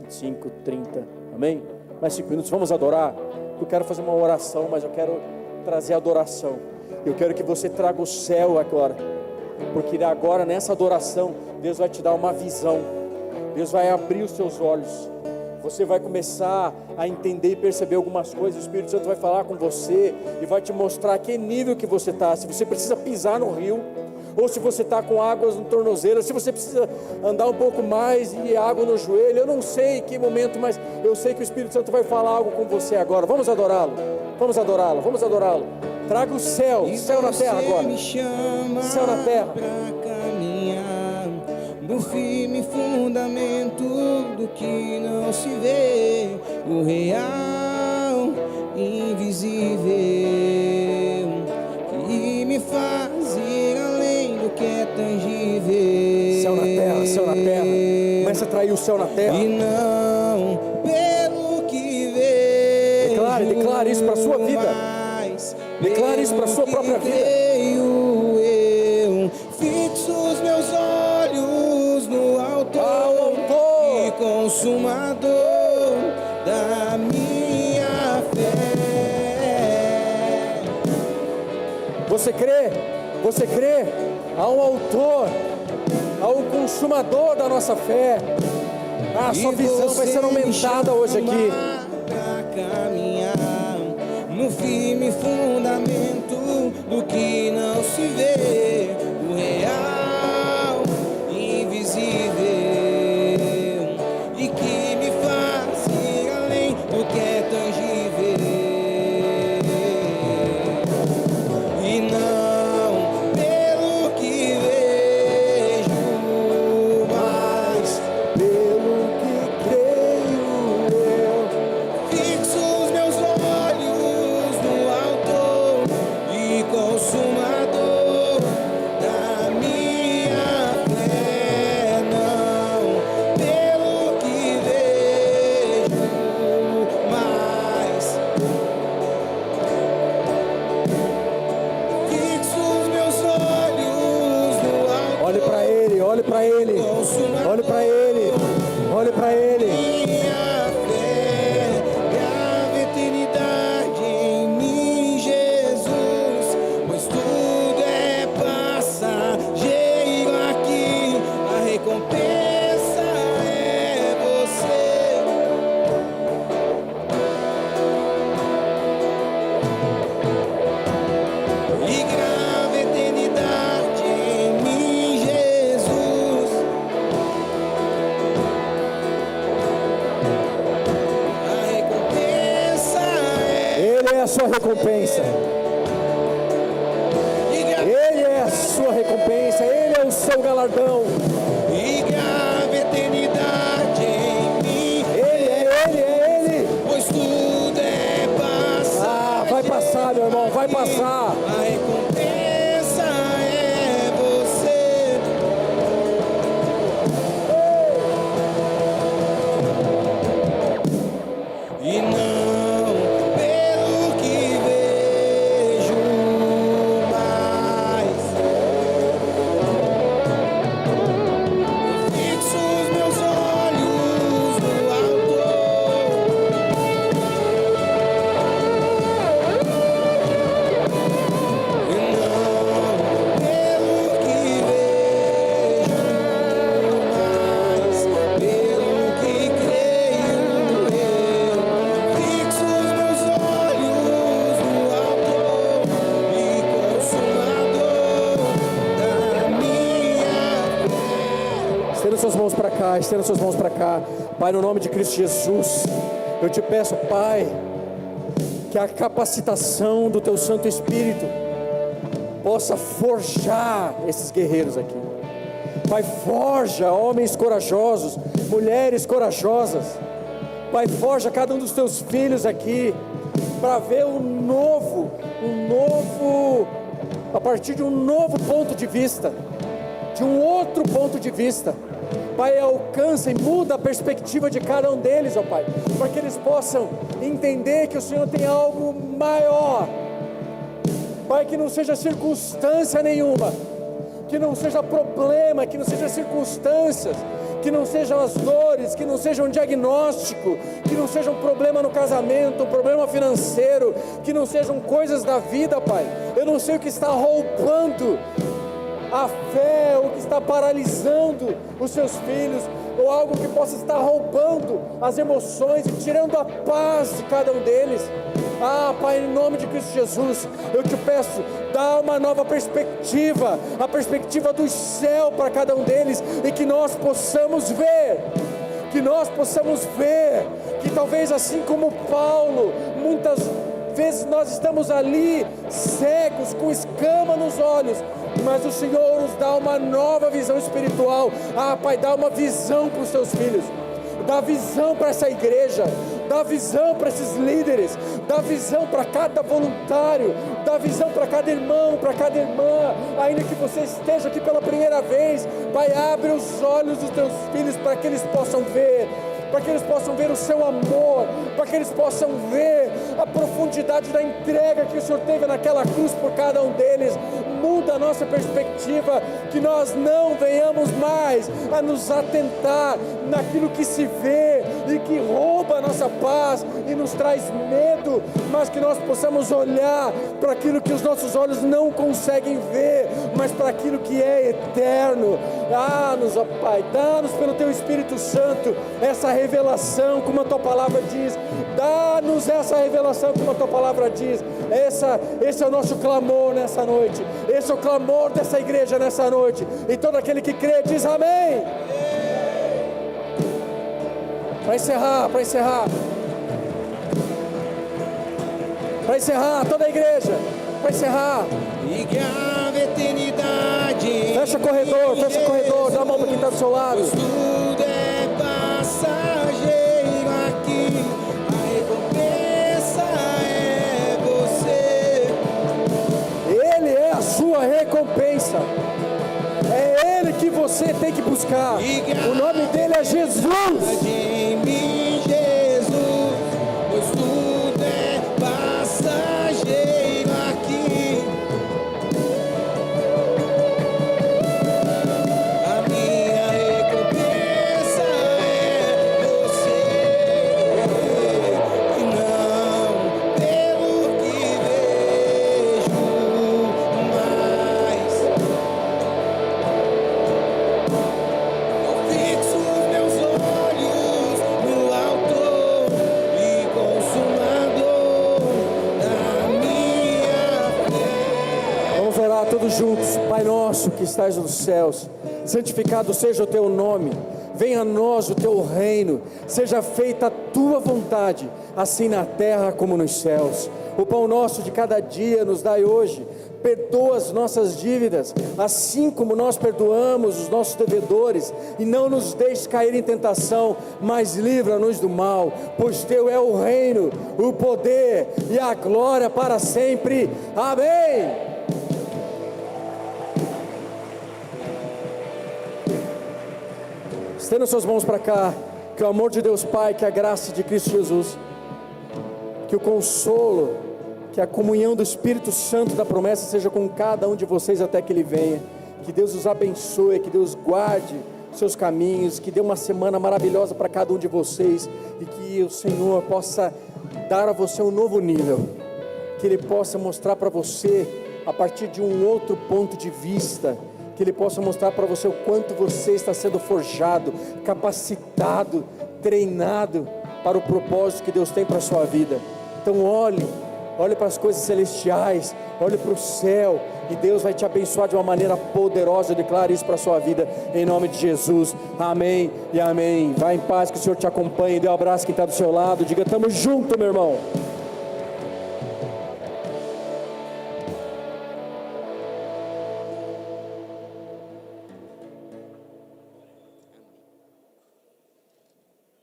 25, 30, amém? Mais 5 minutos, vamos adorar. Eu quero fazer uma oração, mas eu quero trazer adoração. Eu quero que você traga o céu agora. porque agora nessa adoração, Deus vai te dar uma visão, Deus vai abrir os seus olhos, você vai começar a entender e perceber algumas coisas, o Espírito Santo vai falar com você, e vai te mostrar que nível que você está, se você precisa pisar no rio, ou se você está com águas no tornozelo, se você precisa andar um pouco mais e água no joelho, eu não sei em que momento, mas eu sei que o Espírito Santo vai falar algo com você agora. Vamos adorá-lo, vamos adorá-lo, vamos adorá-lo. Traga o céu na terra agora, céu na terra. No firme fundamento do que não se vê, o real, invisível, que me faz ir além do que é tangível. Céu na terra, céu na terra. Começa a atrair o céu na terra. E não pelo que vejo. Declare isso para a sua vida. Declare isso para a sua própria vida. Eu fixo os meus olhos no autor e consumador da minha fé. Você crê? Você crê? Há um autor, há um consumador da nossa fé. A sua visão vai ser aumentada hoje aqui. Pra caminhar no firme fundamento do que não se vê, o real, invisível, e que me faz ir além do que é tangível, e não pelo que vejo, mas Pelo que creio eu. fixo os meus olhos no autor e consumador da minha fé, não pelo que vejo, mas fixo os meus olhos no autor. Olhe para ele, olhe para ele, olhe para ele, olhe para ele. Minha fé, grava eternidade em mim, Jesus, pois tudo é passageiro aqui, a recompensa é você. E grava eternidade em mim, Jesus. A recompensa Ele é a sua recompensa. Ele é a sua recompensa. Ele é o seu galardão. e grava eternidade em mim, Ele, pois tudo é passar. Ah, vai passar, meu irmão, vai passar. A recompensa é você. E não pelo que vejo, mas eu fixo os meus olhos no autor e não pelo que vejo, mas pelo que creio eu. Fixo os meus olhos no autor e consumador da minha fé. Estenda suas mãos para cá, estenda suas mãos para cá. Pai, no nome de Cristo Jesus, eu te peço, Pai, que a capacitação do Teu Santo Espírito possa forjar esses guerreiros aqui. Pai, forja homens corajosos, mulheres corajosas. Pai, forja cada um dos Teus filhos aqui, para ver a partir de um novo ponto de vista, de um outro ponto de vista. Pai, alcança e muda a perspectiva de cada um deles, ó Pai, para que eles possam entender que o Senhor tem algo maior. Pai, que não seja circunstância nenhuma, que não seja problema, que não seja circunstâncias, que não sejam as dores, que não seja um diagnóstico, que não seja um problema no casamento, um problema financeiro, que não sejam coisas da vida, Pai. Eu não sei o que está roubando a fé, o que está paralisando os seus filhos, ou algo que possa estar roubando as emoções e tirando a paz de cada um deles. Pai, em nome de Cristo Jesus, eu te peço, dá uma nova perspectiva, a perspectiva do céu para cada um deles, e que nós possamos ver, que talvez assim como Paulo, muitas vezes nós estamos ali cegos, com escama nos olhos, mas o Senhor nos dá uma nova visão espiritual. Pai, dá uma visão para os teus filhos, dá visão para essa igreja, dá visão para esses líderes, dá visão para cada voluntário, dá visão para cada irmão, para cada irmã, ainda que você esteja aqui pela primeira vez. Pai, abre os olhos dos teus filhos para que eles possam ver, para que eles possam ver o seu amor, para que eles possam ver a profundidade da entrega que o Senhor teve naquela cruz por cada um deles. Muda a nossa perspectiva, que nós não venhamos mais a nos atentar naquilo que se vê e que rouba a nossa paz e nos traz medo, mas que nós possamos olhar para aquilo que os nossos olhos não conseguem ver, mas para aquilo que é eterno. Dá-nos, ó Pai, dá-nos pelo Teu Espírito Santo essa revelação, como a Tua Palavra diz. Dá-nos essa revelação, como a Tua Palavra diz. Esse é o nosso clamor nessa noite. Esse é o clamor dessa igreja nessa noite. E todo aquele que crê diz amém. Para encerrar, toda a igreja, para encerrar. E que a eternidade. Fecha o corredor, dá a mão para quem está do seu lado. Tudo é passageiro aqui, a recompensa é você. Ele é a sua recompensa. É Ele que você tem que buscar. O nome dele é Jesus. Em mim, Jesus, pois tudo é passageiro aqui. A minha recompensa é você, e não pelo que vejo mais. Eu fixo os meus olhos no Autor e Consumador da minha fé. Vamos orar todos juntos. Pai nosso que estás nos céus, santificado seja o teu nome. Venha a nós o teu reino. Seja feita a tua vontade, assim na terra como nos céus. O pão nosso de cada dia nos dai hoje. Perdoa as nossas dívidas, assim como nós perdoamos os nossos devedores, e não nos deixes cair em tentação, mas livra-nos do mal, pois teu é o reino, o poder e a glória para sempre. Amém. Estenda suas mãos para cá. Que o amor de Deus Pai, que a graça de Cristo Jesus, que o consolo, que a comunhão do Espírito Santo da promessa seja com cada um de vocês até que Ele venha. Que Deus os abençoe, que Deus guarde seus caminhos, que dê uma semana maravilhosa para cada um de vocês, e que o Senhor possa dar a você um novo nível, que Ele possa mostrar para você a partir de um outro ponto de vista, que Ele possa mostrar para você o quanto você está sendo forjado, capacitado, treinado para o propósito que Deus tem para a sua vida. Então olhe para as coisas celestiais, olhe para o céu, e Deus vai te abençoar de uma maneira poderosa. Eu declaro isso para a sua vida, em nome de Jesus. Amém e amém. Vai em paz, que o Senhor te acompanhe. Dê um abraço quem está do seu lado, diga: tamo junto, meu irmão.